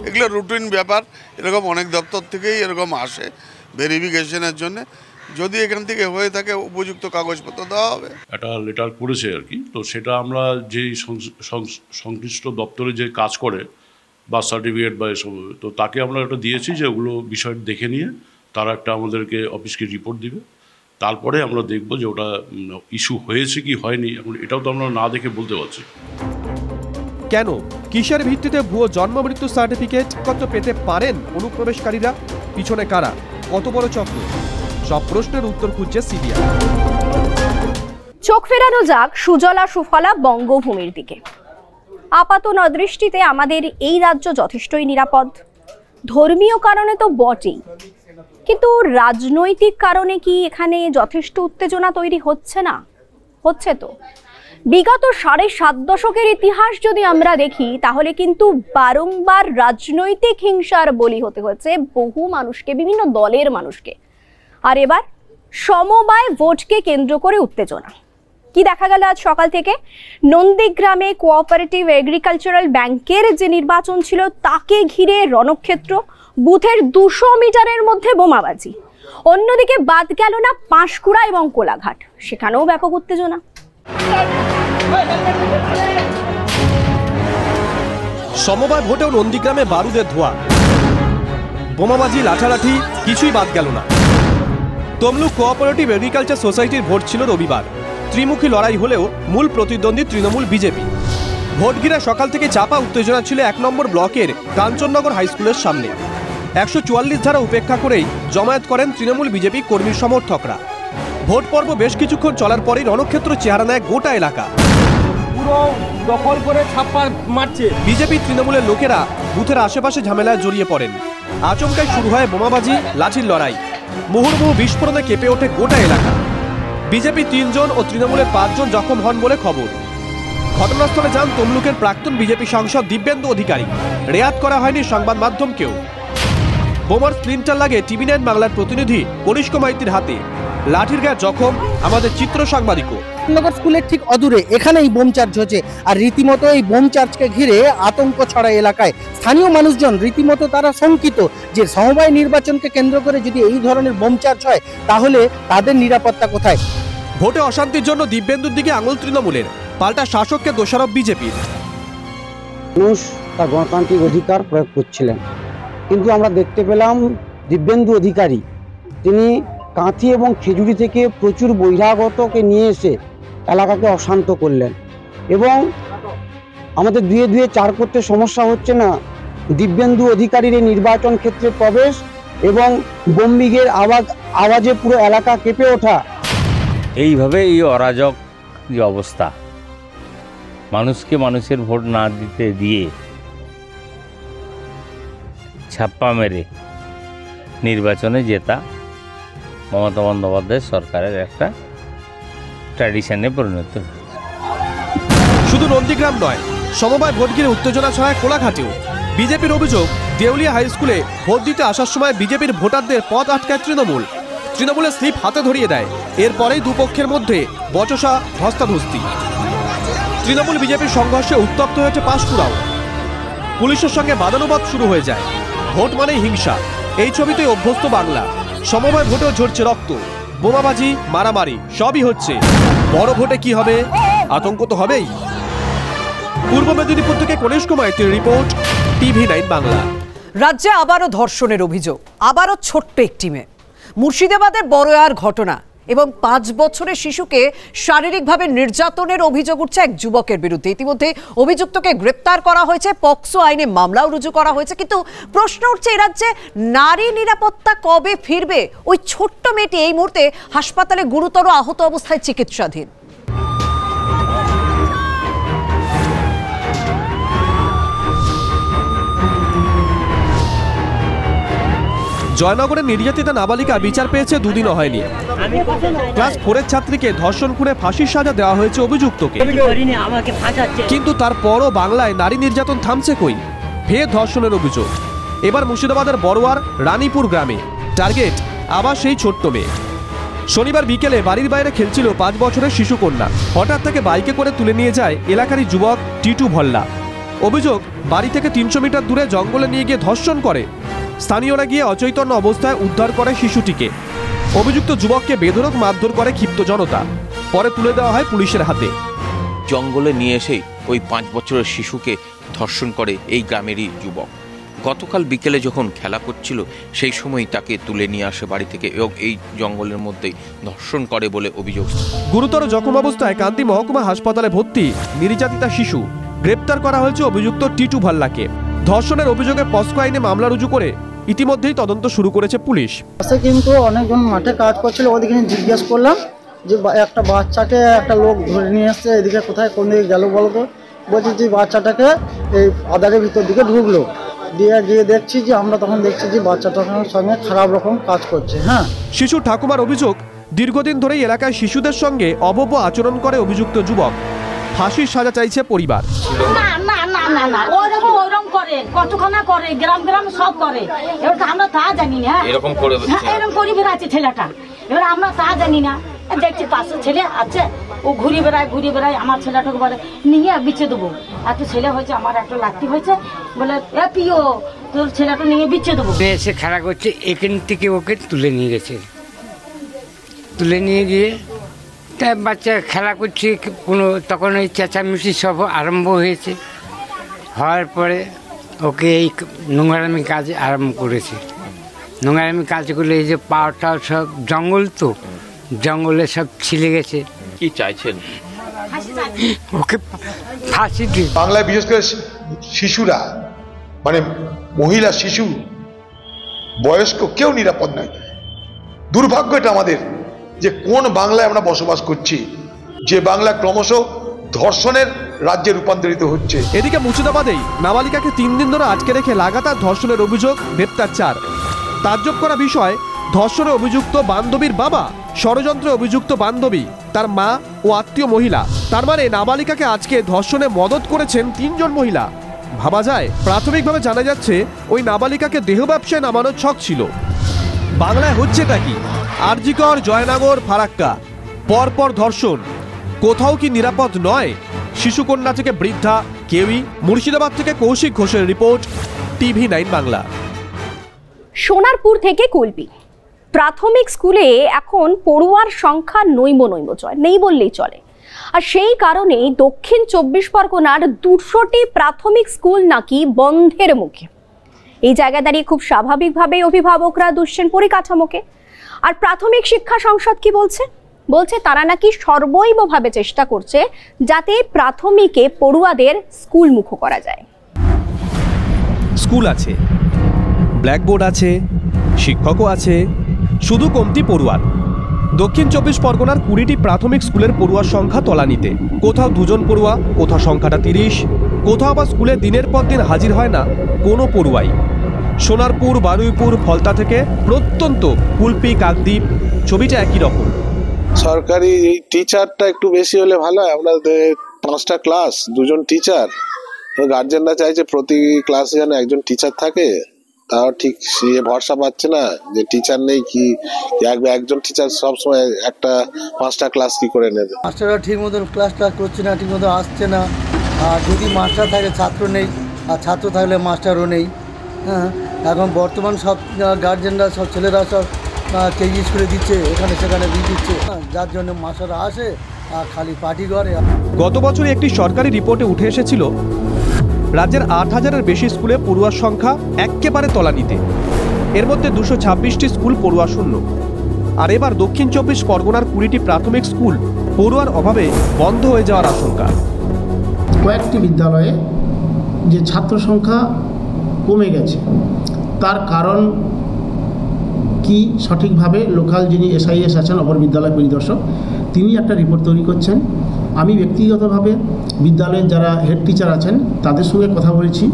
এগুলো রুটিন ব্যাপার, এরকম অনেক দপ্তর থেকেই এরকম আসে ভেরিফিকেশনের জন্য। যদি এখান থেকে হয়ে থাকে উপযুক্ত কাগজপত্র দেওয়া হবে। একটা লেটার করেছে আর কি, তো সেটা আমরা যেই সংশ্লিষ্ট দপ্তরে যে কাজ করে বার্থ সার্টিফিকেট বা এসব, তো তাকে আমরা একটা দিয়েছি যে ওগুলো বিষয় দেখে নিয়ে তারা একটা আমাদেরকে অফিসকে রিপোর্ট দিবে। তারপরে আমরা দেখব যে ওটা ইস্যু হয়েছে কি হয়নি, এখন এটাও তো আমরা না দেখে বলতে পারছি। কেন, কিসের ভিত্তিতে ভুয়ো জন্ম মৃত্যু সার্টিফিকেট কত পেতে পারেন অনুপ্রবেশকারীরা? পিছনে কারা? কত বড় চক্র? সব প্রশ্নের উত্তর খুঁজছে সিবিআই। চোখ ফেরানো যাক সুজলা সুফলা বঙ্গভূমির দিকে। আপাত নদৃষ্টিতে আমাদের এই রাজ্য যথেষ্টই নিরাপদ। ধর্মীয় কারণে তো বটেই, কিন্তু রাজনৈতিক কারণে কি এখানে যথেষ্ট উত্তেজনা তৈরি হচ্ছে না? হচ্ছে তো। বিগত 7.5 দশকের ইতিহাস যদি আমরা দেখি, তাহলে কিন্তু বারংবার রাজনৈতিক হিংসার বলি হতে হচ্ছে বহু মানুষকে, বিভিন্ন দলের মানুষকে। আর এবার সমবায় ভোটকে কেন্দ্র করে উত্তেজনা। কি দেখা গেল আজ সকাল থেকে? নন্দীগ্রামে কোঅপারেটিভ এগ্রিকালচারাল ব্যাংকের যে নির্বাচন ছিল তাকে ঘিরে রণক্ষেত্র, বুথের 200 মিটারের মধ্যে বোমাবাজি। অন্যদিকে বাদ গেল না পাঁশকুড়া এবং কোলাঘাট, সেখানেও ব্যাপক উত্তেজনা। সমবায় ভোটেও নন্দীগ্রামে বারুদের ধোঁয়া, বোমাবাজি, লাঠালাঠি, কিছুই বাদ গেল না। তমলুক কোঅপারেটিভ এগ্রিকালচার সোসাইটির ভোট ছিল রবিবার। ত্রিমুখী লড়াই হলেও মূল প্রতিদ্বন্দ্বী তৃণমূল বিজেপি। ভোট ঘিরে সকাল থেকে চাপা উত্তেজনা ছিল 1 নম্বর ব্লকের কাঞ্চননগর হাইস্কুলের সামনে। 144 ধারা উপেক্ষা করেই জমায়েত করেন তৃণমূল বিজেপি কর্মী সমর্থকরা। ভোট পর্ব বেশ কিছুক্ষণ চলার পরেই রণক্ষেত্র চেহারা নেয় গোটা এলাকা। পুরো দখল করে ছাপ্পা মারছে বিজেপি তৃণমূলের লোকেরা। বুথের আশেপাশে ঝামেলায় জড়িয়ে পড়েন। আচমকাই শুরু হয় বোমাবাজি, লাঠির লড়াই। মুহুর্মুহু বিস্ফোরণে কেঁপে ওঠে গোটা এলাকা। বিজেপি 3 জন ও তৃণমূলের 5 জন জখম হন বলে খবর। ঘটনাস্থলে যান তমলুকের প্রাক্তন বিজেপি সাংসদ দিব্যেন্দু অধিকারী। রেয়াত করা হয়নি সংবাদ মাধ্যমকেও। বোমার স্প্লিন্টার লাগে TV9 বাংলার প্রতিনিধি কনিষ্ক মাইতির হাতে। লাঠির গায়ে জখম আমাদের চিত্র সাংবাদিকও। নগর স্কুলের ঠিক অদূরে এখানেই বোম চার্জ হচ্ছে, আর রীতিমতো এই বোম চার্জকে ঘিরে আতঙ্ক ছড়ায় এলাকায়। স্থানীয় মানুষজন রীতিমতো তারা শঙ্কিত যে সমবায় নির্বাচনকে কেন্দ্র করে যদি এই ধরনের বোম চার্জ হয় তাহলে তাদের নিরাপত্তা কোথায়? ভোটে অশান্তির জন্য দিব্যেন্দুর দিকে আঙুল তৃণমূলের, পাল্টা শাসককে দোষারোপ বিজেপির। মানুষ তার গণতান্ত্রিক অধিকার প্রয়োগ করছিলেন, কিন্তু আমরা দেখতে পেলাম দিব্যেন্দু অধিকারী তিনি কাঁথি এবং খেজুরি থেকে প্রচুর বহিরাগতকে নিয়ে এসে এলাকাকে অশান্ত করলেন। এবং আমাদের দুয়ে 4 করতে সমস্যা হচ্ছে না, দিব্যেন্দু অধিকারীর এই নির্বাচন ক্ষেত্রে প্রবেশ এবং বোমবিগের আওয়াজে পুরো এলাকা কেঁপে ওঠা। এইভাবে এই অরাজক যে অবস্থা, মানুষকে মানুষের ভোট না দিতে দিয়ে ছাপ্পা মেরে নির্বাচনে জেতা মমতা বন্দ্যোপাধ্যায় সরকারের একটা ট্র্যাডিশনে পরিণত হয়েছে। শুধু নন্দীগ্রাম নয়, সমবায় ভোট ঘিরে উত্তেজনা ছড়ায় কোলাঘাটেও। বিজেপির অভিযোগ, দেউলিয়া হাই স্কুলে ভোট দিতে আসার সময় বিজেপির ভোটারদের পথ আটকায় তৃণমূলের স্লিপ হাতে ধরিয়ে দেয়। এরপরেই দুপক্ষের মধ্যে বচসা, ধস্তাধস্তি। তৃণমূল বিজেপির সংঘর্ষে উত্তপ্ত হয়েছে পাঁশকুড়াও। পুলিশের সঙ্গে বাদানুবাদ শুরু হয়ে যায়। ভোট মানেই হিংসা, এই ছবিতেই অভ্যস্ত বাংলা। সমবায় ভোটেও ঝরছে রক্ত, বোমাবাজি, মারামারি সবই হচ্ছে। বড় ভোটে কি হবে? আতঙ্ক তো হবেই। পূর্ব মেদিনীপুর থেকে কনিষ্ক মাইতির রিপোর্ট, TV9 বাংলা। রাজ্যে আবারও ধর্ষণের অভিযোগ, আবারও ছোট্ট একটি মেয়ে। মুর্শিদাবাদের বড়য়ার ঘটনা এবং 5 বছরের শিশুকে শারীরিকভাবে নির্যাতনের অভিযোগ উঠছে এক যুবকের বিরুদ্ধে। ইতিমধ্যে অভিযুক্তকে গ্রেপ্তার করা হয়েছে, পক্সো আইনে মামলাও রুজু করা হয়েছে। কিন্তু প্রশ্ন উঠছে, এই রাজ্যে নারী নিরাপত্তা কবে ফিরবে? ওই ছোট্ট মেয়েটি এই মুহূর্তে হাসপাতালে গুরুতর আহত অবস্থায় চিকিৎসাধীন। জয়নগরের নির্যাতিতা নাবালিকা বিচার পেয়েছে, 2 দিনও হয়নি। ক্লাস 4-এর ছাত্রীকে ধর্ষণ করে ফাঁসির সাজা দেওয়া হয়েছে অভিযুক্তকে। কিন্তু তারপরও বাংলায় নারী নির্যাতন থামছে কই? ফের ধর্ষণের অভিযোগ। এবার মুর্শিদাবাদের বড়োয়ার রানীপুর গ্রামে। টার্গেট আবার সেই ছোট্ট মেয়ে। শনিবার বিকেলে বাড়ির বাইরে খেলছিল 5 বছরের শিশু কন্যা। হঠাৎ তাকে বাইকে করে তুলে নিয়ে যায় এলাকারই যুবক টিটু ভল্লা। অভিযোগ, বাড়ি থেকে 300 মিটার দূরে জঙ্গলে নিয়ে গিয়ে ধর্ষণ করে। স্থানীয়রা গিয়ে অচৈতন্য অবস্থায় উদ্ধার করে শিশুটিকে। অভিযুক্ত যুবককে বেধড়ক মারধর করে ক্ষিপ্ত জনতা, পরে তুলে দেওয়া হয় পুলিশের হাতে। জঙ্গলে নিয়ে এসে ওই 5 বছরের শিশুকে ধর্ষণ করে এই গ্রামেরই যুবক। গতকাল বিকেলে যখন খেলা করছিল সেই সময় তাকে তুলে নিয়ে আসে বাড়ি থেকে এবং এই জঙ্গলের মধ্যেই ধর্ষণ করে বলে অভিযোগ। গুরুতর জখম অবস্থায় কান্দি মহকুমা হাসপাতালে ভর্তি নির্যাতিতা শিশু। গ্রেপ্তার করা হয়েছে অভিযুক্ত টিটু ভাল্লাকে। ধর্ষণের অভিযোগে পস্কো আইনে মামলা রুজু করে ইতিমধ্যেই তদন্ত শুরু করেছে পুলিশ। কিন্তু অনেকজন মাঠে কাজ করছিল, ওদিকে জিজ্ঞেস করলাম যে একটা বাচ্চাকে একটা লোক ধরে নিয়ে আসছে, এদিকে কোথায় কোন দিকে গেল বলতো, বলছি যে বাচ্চাটাকে এই আধারের ভিতর দিকে ঢুকলো, দিয়ে গিয়ে দেখছি যে আমরা তখন দেখছি যে বাচ্চাটার সঙ্গে খারাপ রকম কাজ করছে। হ্যাঁ, শিশু ঠাকুমার অভিযোগ, দীর্ঘদিন ধরেই এলাকায় শিশুদের সঙ্গে অভব্য আচরণ করে অভিযুক্ত যুবক। ফাঁসির সাজা চাইছে পরিবার। না না না না না ওরকম করে কতক্ষণা করে, গ্রাম গ্রাম সব করে, এবার আমরা তা জানি না। এরকম করে বেড়াচ্ছে ছেলেটা, এবার আমরা তা জানি না। দেখছি পাশে ছেলে আছে, ও ঘুরে বেড়ায় আমার ছেলেটাকে বলে নিয়ে বিচ্ছে দেবো, এত ছেলে হয়েছে আমার একটা লাঠি হয়েছে, বলে এ পিও তোর ছেলেটা নিয়ে বিচ্ছে দেবো। এসে খেলা করছে, এখান থেকে ওকে তুলে নিয়ে গেছে, তুলে নিয়ে গিয়ে তাই বাচ্চা খেলা করছে কোনো, তখন ওই চেঁচামেচি সব আরম্ভ হয়েছে। হওয়ার পরে ওকে এই নোংরামি কাজ আরম্ভ করেছে। নোংরামি কাজ করলে এই যে পাওয়াটা সব জঙ্গল, তো জঙ্গলে সব ছিলে গেছে। কি চাইছেন? ওকে ফাঁসি দিন। বাংলায় বিশেষ করে শিশুরা, মানে মহিলা, শিশু, বয়স্ক কেউ নিরাপদ নয়। দুর্ভাগ্য এটা আমাদের যে কোন বাংলায় আমরা বসবাস করছি, যে বাংলা ক্রমশ ধর্ষণের রাজ্যে রূপান্তরিত হচ্ছে। এদিকে মুর্শিদাবাদেই নাবালিকাকে 3 দিন ধরে আটকে রেখে লাগাতার ধর্ষণের অভিযোগ, গ্রেপ্তার 4। তাজ্জব করা বিষয়, ধর্ষণে অভিযুক্ত বান্ধবীর বাবা, ষড়যন্ত্রে অভিযুক্ত বান্ধবী, তার মা ও আত্মীয় মহিলা। তার মানে নাবালিকাকে আজকে ধর্ষণে মদত করেছেন 3 জন মহিলা। ভাবা যায়, প্রাথমিকভাবে জানা যাচ্ছে ওই নাবালিকাকে দেহ ব্যবসায় নামানোর ছক ছিল। বাংলায় হচ্ছেটা কি? আরজিকর, জয়নগর, ফারাক্কা, পরপর ধর্ষণ। কোথাও কি নিরাপদ নয়? শিশুকন্যা থেকে বৃদ্ধা, কেউই। মুর্শিদাবাদ থেকে কৌশিক ঘোষের রিপোর্ট, TV9 বাংলা। সোনারপুর থেকে কুলপি। প্রাথমিক স্কুলে এখন পড়ুয়ার সংখ্যা নৈম নেই বললেই চলে। আর সেই কারণেই দক্ষিণ 24 পরগনার 200টি প্রাথমিক স্কুল নাকি বন্ধের মুখে। এই জায়গায় দাঁড়িয়ে খুব স্বাভাবিকভাবেই অভিভাবকরা দুষছেন পরিকাঠামোকে। আর প্রাথমিক শিক্ষা সংসদ কি বলছে তারা নাকি সর্বৈবভাবে চেষ্টা করছে যাতে প্রাথমিকে পড়ুয়াদের স্কুল মুখ করা যায়। স্কুল আছে, ব্ল্যাকবোর্ড আছে, শিক্ষকও আছে, শুধু কমতি পড়ুয়ার। দক্ষিণ 24 পরগনার 20টি প্রাথমিক স্কুলের পড়ুয়ার সংখ্যা তলানিতে। কোথাও 2 জন পড়ুয়া, কোথাও সংখ্যাটা 30, কোথাও আবার স্কুলে দিনের পর দিন হাজির হয় না কোনো পড়ুয়াই। সোনারপুর, বারুইপুর, ফলতা থেকে প্রত্যন্ত কুলপি, কাকদ্বীপ, ছবিটা একই রকম। সরকারি এই টিচারটা একটু বেশি হলে ভালো হয়। আমরা 5টা ক্লাস, 2 জন টিচার, গার্জেনরা চাইছে প্রতি ক্লাসে যেন একজন টিচার থাকে। তাও ঠিক সে ভরসা পাচ্ছে না যে টিচার নেই, কি একজন টিচার সবসময় 5টা ক্লাস কি করে নেবে। মাস্টাররা ঠিক মতন ক্লাস করছে না, ঠিক মতো আসছে না। আর যদি মাস্টার থাকে ছাত্র নেই, আর ছাত্র থাকলে মাস্টারও নেই। হ্যাঁ, এখন বর্তমান সব গার্জেনরা, সব ছেলেরা সব কেজি স্কুলে দিচ্ছে, এখানে সেখানে দিয়ে দিচ্ছে, যার জন্য মাস্টাররা আসে আর খালি পার্টি করে। গত বছর একটি সরকারি রিপোর্টে উঠে এসেছিল রাজ্যের 8000-এর বেশি স্কুলে পড়ুয়ার সংখ্যা একেবারে তলানিতে। এর মধ্যে 226টি স্কুল পড়ুয়া শূন্য। আর এবার দক্ষিণ 24 পরগনার 20টি প্রাথমিক স্কুল পড়ুয়ার অভাবে বন্ধ হয়ে যাওয়ার আশঙ্কা। কয়েকটি বিদ্যালয়ে যে ছাত্র সংখ্যা কমে গেছে, তার কারণ কি সঠিকভাবে লোকাল যিনি SIS আছেন, অপর বিদ্যালয় পরিদর্শক, তিনি একটা রিপোর্ট তৈরি করছেন। আমি ব্যক্তিগতভাবে বিদ্যালয়ের যারা হেড টিচার আছেন তাদের সঙ্গে কথা বলছি,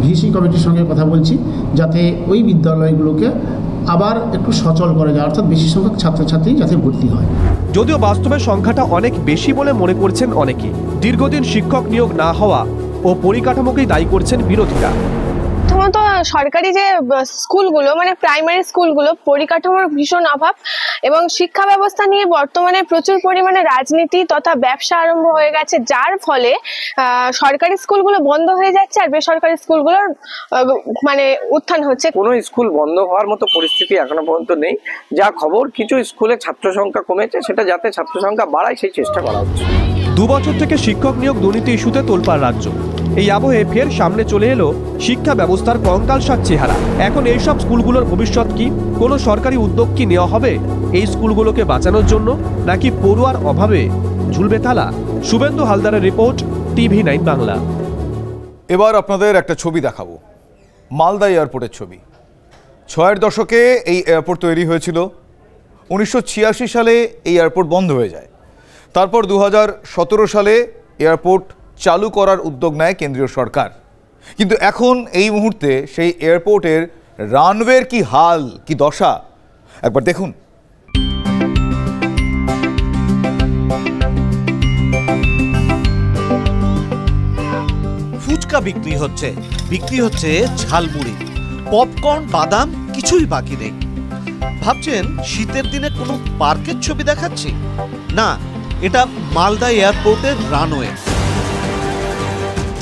ভিসি কমিটির সঙ্গে কথা বলছি, যাতে ওই বিদ্যালয়গুলোকে আবার একটু সচল করা যায়, অর্থাৎ বেশি সংখ্যক ছাত্রছাত্রী যাতে ভর্তি হয়। যদিও বাস্তবে সংখ্যাটা অনেক বেশি বলে মনে করছেন অনেকে। দীর্ঘদিন শিক্ষক নিয়োগ না হওয়া ও পরিকাঠামোকেই দায়ী করছেন বিরোধীরা। প্রথমত সরকারি যে স্কুলগুলো, মানে প্রাইমারি স্কুলগুলো, পরিকাঠামোর ভীষণ অভাব এবং শিক্ষা ব্যবস্থা নিয়ে বর্তমানে প্রচুর পরিমাণে রাজনীতি তথা ব্যবসা আরম্ভ হয়ে গেছে, যার ফলে সরকারি স্কুলগুলো বন্ধ হয়ে যাচ্ছে আর বেসরকারি স্কুলগুলোর মানে উত্থান হচ্ছে। কোনো স্কুল বন্ধ হওয়ার মতো পরিস্থিতি এখনো পর্যন্ত নেই। যা খবর, কিছু স্কুলে ছাত্র সংখ্যা কমেছে, সেটা যাতে ছাত্র সংখ্যা বাড়ায় সেই চেষ্টা করা হচ্ছে। 2 বছর থেকে শিক্ষক নিয়োগ দুর্নীতি ইস্যুতে তোলপাড় রাজ্য। এই আবহে ফের সামনে চলে এলো শিক্ষা ব্যবস্থার কঙ্কালসাৎ চেহারা। এখন এইসব স্কুলগুলোর ভবিষ্যৎ কি? কোনো সরকারি উদ্যোগ কি নেওয়া হবে এই স্কুলগুলোকে বাঁচানোর জন্য, নাকি পড়ুয়ার অভাবে ঝুলবে তালা? শুভেন্দু হালদারের রিপোর্ট, TV9 বাংলা। এবার আপনাদের একটা ছবি দেখাবো, মালদা এয়ারপোর্টের ছবি। ছয়ের দশকে এই এয়ারপোর্ট তৈরি হয়েছিল। 1986 সালে এই এয়ারপোর্ট বন্ধ হয়ে যায়। তারপর 2017 সালে এয়ারপোর্ট চালু করার উদ্যোগ নেয় কেন্দ্রীয় সরকার। কিন্তু এখন এই মুহূর্তে সেই এয়ারপোর্টের রানওয়ের কি হাল, কি দশা একবার দেখুন। ফুচকা বিক্রি হচ্ছে ঝালমুড়ি, পপকর্ন, বাদাম, কিছুই বাকি নেই। ভাবছেন শীতের দিনে কোনো পার্কের ছবি দেখাচ্ছি? না, এটা মালদা এয়ারপোর্টের রানওয়ে।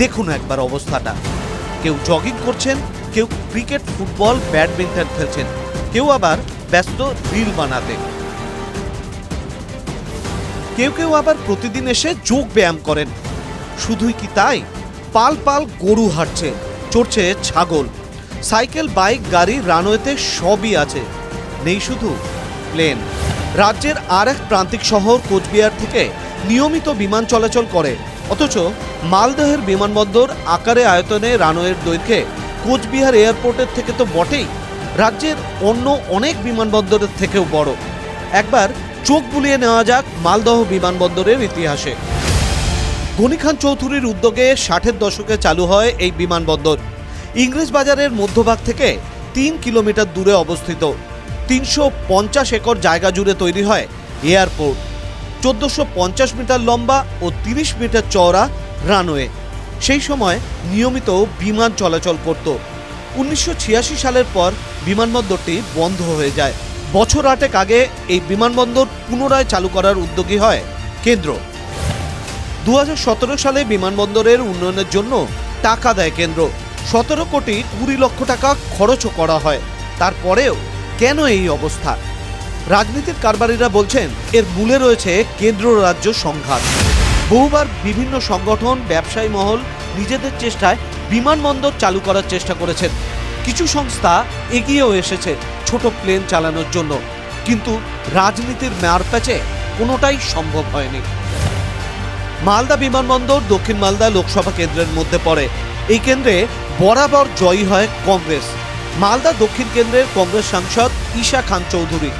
দেখুন একবার অবস্থাটা। কেউ জগিং করছেন, কেউ ক্রিকেট, ফুটবল, ব্যাডমিন্টন খেলছেন, কেউ আবার ব্যস্ত রিল বানাতে, কেউ আবার প্রতিদিন এসে যোগ ব্যায়াম করেন। শুধুই কি তাই, পাল পাল গরু হাঁটছে, চড়ছে ছাগল, সাইকেল, বাইক, গাড়ি, রানওয়েতে সবই আছে। নেই শুধু প্লেন। রাজ্যের আর এক প্রান্তিক শহর কোচবিহার থেকে নিয়মিত বিমান চলাচল করে, অথচ মালদহের বিমানবন্দর আকারে আয়তনে রানওয়ের দৈর্ঘ্যে কোচবিহার এয়ারপোর্টের থেকে তো বটেই, রাজ্যের অন্য অনেক বিমানবন্দরের থেকেও বড়। একবার চোখ বুলিয়ে নেওয়া যাক মালদহ বিমানবন্দরের ইতিহাসে। গনি খান চৌধুরীর উদ্যোগে 60-এর দশকে চালু হয় এই বিমানবন্দর। ইংরেজ বাজারের মধ্যভাগ থেকে 3 কিলোমিটার দূরে অবস্থিত। 350 একর জায়গা জুড়ে তৈরি হয় এয়ারপোর্ট। 1450 মিটার লম্বা ও 30 মিটার চওড়া রানওয়ে। সেই সময় নিয়মিত বিমান চলাচল করত। 1986 সালের পর বিমানবন্দরটি বন্ধ হয়ে যায়। বছর 8 আগে এই বিমানবন্দর পুনরায় চালু করার উদ্যোগী হয় কেন্দ্র। 2017 সালে বিমানবন্দরের উন্নয়নের জন্য টাকা দেয় কেন্দ্র। 17 কোটি 20 লক্ষ টাকা খরচও করা হয়। তারপরেও কেন এই অবস্থা? রাজনীতির কারবারিরা বলছেন এর মূলে রয়েছে কেন্দ্র রাজ্য সংঘাত। বহুবার বিভিন্ন সংগঠন, ব্যবসায়ী মহল নিজেদের চেষ্টায় বিমানবন্দর চালু করার চেষ্টা করেছেন। কিছু সংস্থা এগিয়েও এসেছে ছোট প্লেন চালানোর জন্য, কিন্তু রাজনীতির মারপ্যাচে কোনোটাই সম্ভব হয়নি। মালদা বিমানবন্দর দক্ষিণ মালদা লোকসভা কেন্দ্রের মধ্যে পড়ে। এই কেন্দ্রে বরাবর জয়ী হয় কংগ্রেস। মালদা দক্ষিণ কেন্দ্রের কংগ্রেস সাংসদ ঈশা খান চৌধুরী।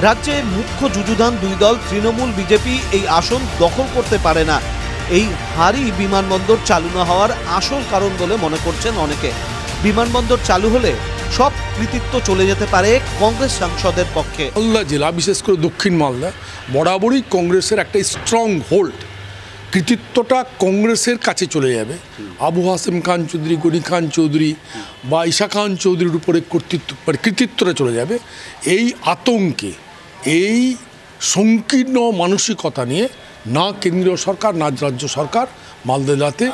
রাজ্যে মুখ্য যুযুধান দুই দল তৃণমূল, বিজেপি এই আসন দখল করতে পারে না। এই হারই বিমানবন্দর চালু না হওয়ার আসল কারণ বলে মনে করছেন অনেকে। বিমানবন্দর চালু হলে সব কৃতিত্ব চলে যেতে পারে কংগ্রেস সাংসদের পক্ষে। মালদা জেলা, বিশেষ করে দক্ষিণ মালদা, বরাবরই কংগ্রেসের একটা স্ট্রং হোল্ড। কৃতিত্বটা কংগ্রেসের কাছে চলে যাবে। আবু হাসেম খান চৌধুরী, গনি খান চৌধুরী বা ঈশা খান চৌধুরীর উপরে কৃতিত্বটা চলে যাবে। এই আতঙ্কে, এই সংকীর্ণ মানসিকতা নিয়ে না কেন্দ্রীয় সরকার না রাজ্য সরকার মালদা জেলাতে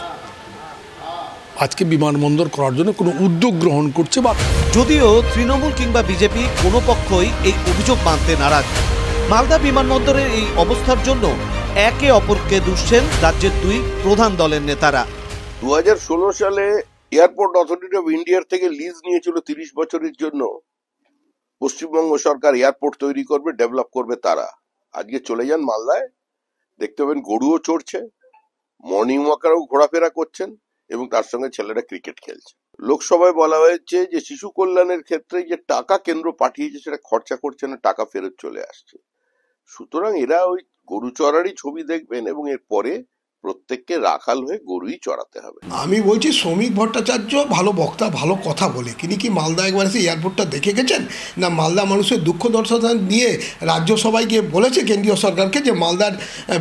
আজকে বিমানবন্দর করার জন্য কোনো উদ্যোগ গ্রহণ করছে। বা যদিও তৃণমূল কিংবা বিজেপি কোনো পক্ষই এই অভিযোগ মানতে নারাজ। মালদা বিমানবন্দরের এই অবস্থার জন্য একে অপরকে দুষছেন রাজ্যের দুই প্রধান দলের নেতারা। 2016 সালে এয়ারপোর্ট অথরিটি অফ ইন্ডিয়ার থেকে লিজ নিয়েছিল 30 বছরের জন্য। পশ্চিমবঙ্গ সরকার এয়ারপোর্ট তৈরি করবে, ডেভেলপ করবে তারা। আজকে চলে যান মালদায়, দেখতে পাবেন গরুও চড়ছে, মর্নিং ওয়াকারও ঘোরাফেরা করছেন এবং তার সঙ্গে ছেলেরা ক্রিকেট খেলছে। লোকসভায় বলা হয়েছে যে শিশু কল্যাণের ক্ষেত্রে যে টাকা কেন্দ্র পাঠিয়েছে সেটা খরচা করছে না, টাকা ফেরত চলে আসছে। সুতরাং এরা ওই গরু চড়ারই ছবি দেখবেন এবং এরপরে প্রত্যেককে রাখাল হয়ে গরুই চড়াতে হবে। আমি বলছি শ্রমিক ভট্টাচার্য ভালো বক্তা, ভালো কথা বলে। তিনি কি মালদা একবার এসে এয়ারপোর্টটা দেখে গেছেন? না মালদা মানুষের দুঃখ দর্শন নিয়ে রাজ্যসভায় গিয়ে বলেছে কেন্দ্রীয় সরকারকে যে মালদার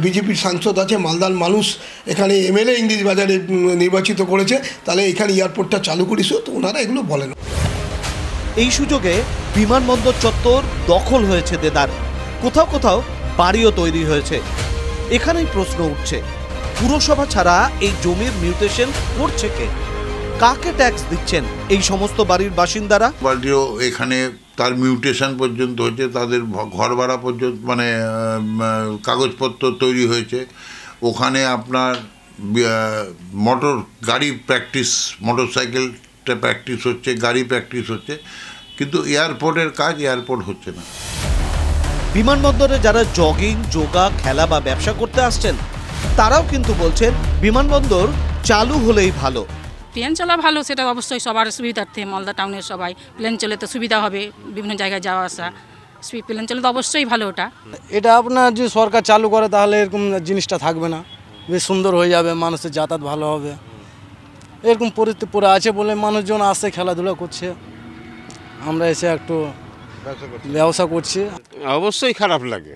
বিজেপির সাংসদ আছে, মালদার মানুষ এখানে এমএলএ ইংলিশ বাজারে নির্বাচিত করেছে, তাহলে এখানে এয়ারপোর্টটা চালু করিস? তো ওনারা এগুলো বলেন। এই সুযোগে বিমানবন্দর চত্বর দখল হয়েছে দেদার। কোথাও কোথাও বাড়িও তৈরি হয়েছে। এখানেই প্রশ্ন উঠছে, পুরসভা ছাড়া এই জমির মিউটেশন করছে কে? কাকে ট্যাক্স দিচ্ছেন এই সমস্ত বাড়ির বাসিন্দারা? বাড়িও এখানে তার মিউটেশন পর্যন্ত হচ্ছে, তাদের ঘর ভাড়া পর্যন্ত মানে কাগজপত্র তৈরি হয়েছে। ওখানে আপনার গাড়ি প্র্যাকটিস, মোটর সাইকেলটা প্র্যাকটিস হচ্ছে, গাড়ি প্র্যাকটিস হচ্ছে, কিন্তু এয়ারপোর্টের কাজ এয়ারপোর্ট হচ্ছে না। বিমানবন্দরে যারা জগিং, যোগা, খেলা বা ব্যবসা করতে আসছেন তারাও কিন্তু বলছেন বিমানবন্দর চালু হলেই ভালো। ট্রেন চলা ভালো, সেটা অবশ্যই সবার সুবিধার্থে। মালদা টাউনের সবাই প্লেন চলে তো সুবিধা হবে, বিভিন্ন জায়গায় যাওয়া আসা। প্লেন চলে তো অবশ্যই ভালো। এটা আপনার যদি সরকার চালু করে তাহলে এরকম জিনিসটা থাকবে না, বেশ সুন্দর হয়ে যাবে, মানুষের যাতায়াত ভালো হবে। এরকম পরিস্থিতি পরে আছে বলে মানুষজন আসে, খেলাধুলা করছে, আমরা এসে একটু ব্যবসা করছি। অবশ্যই খারাপ লাগে।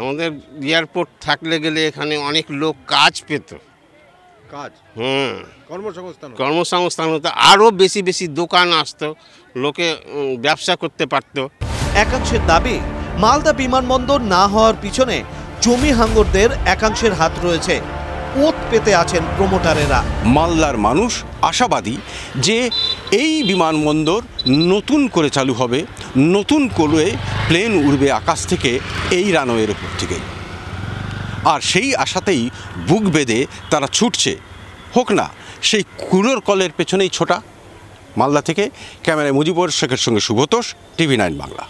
আমাদের এয়ারপোর্ট থাকলে গেলে এখানে অনেক লোক কাজ পেত, কর্মসংস্থান হতো, আরও বেশি বেশি দোকান আসতো, লোকে ব্যবসা করতে পারতো। একাংশের দাবি, মালদা বিমানবন্দর না হওয়ার পিছনে জমি হাঙ্গরদের একাংশের হাত রয়েছে। ওত পেতে আছেন প্রমোটারেরা। মালদার মানুষ আশাবাদী যে এই বিমানবন্দর নতুন করে চালু হবে, নতুন করে প্লেন উড়বে আকাশ থেকে এই রানওয়ের উপর থেকে। আর সেই আশাতেই বুক বেঁধে তারা ছুটছে, হোক না সেই কুলোর কলের পেছনেই ছোটা। মালদা থেকে ক্যামেরায় মুজিবুর শেখের সঙ্গে শুভতোষ, TV9 বাংলা।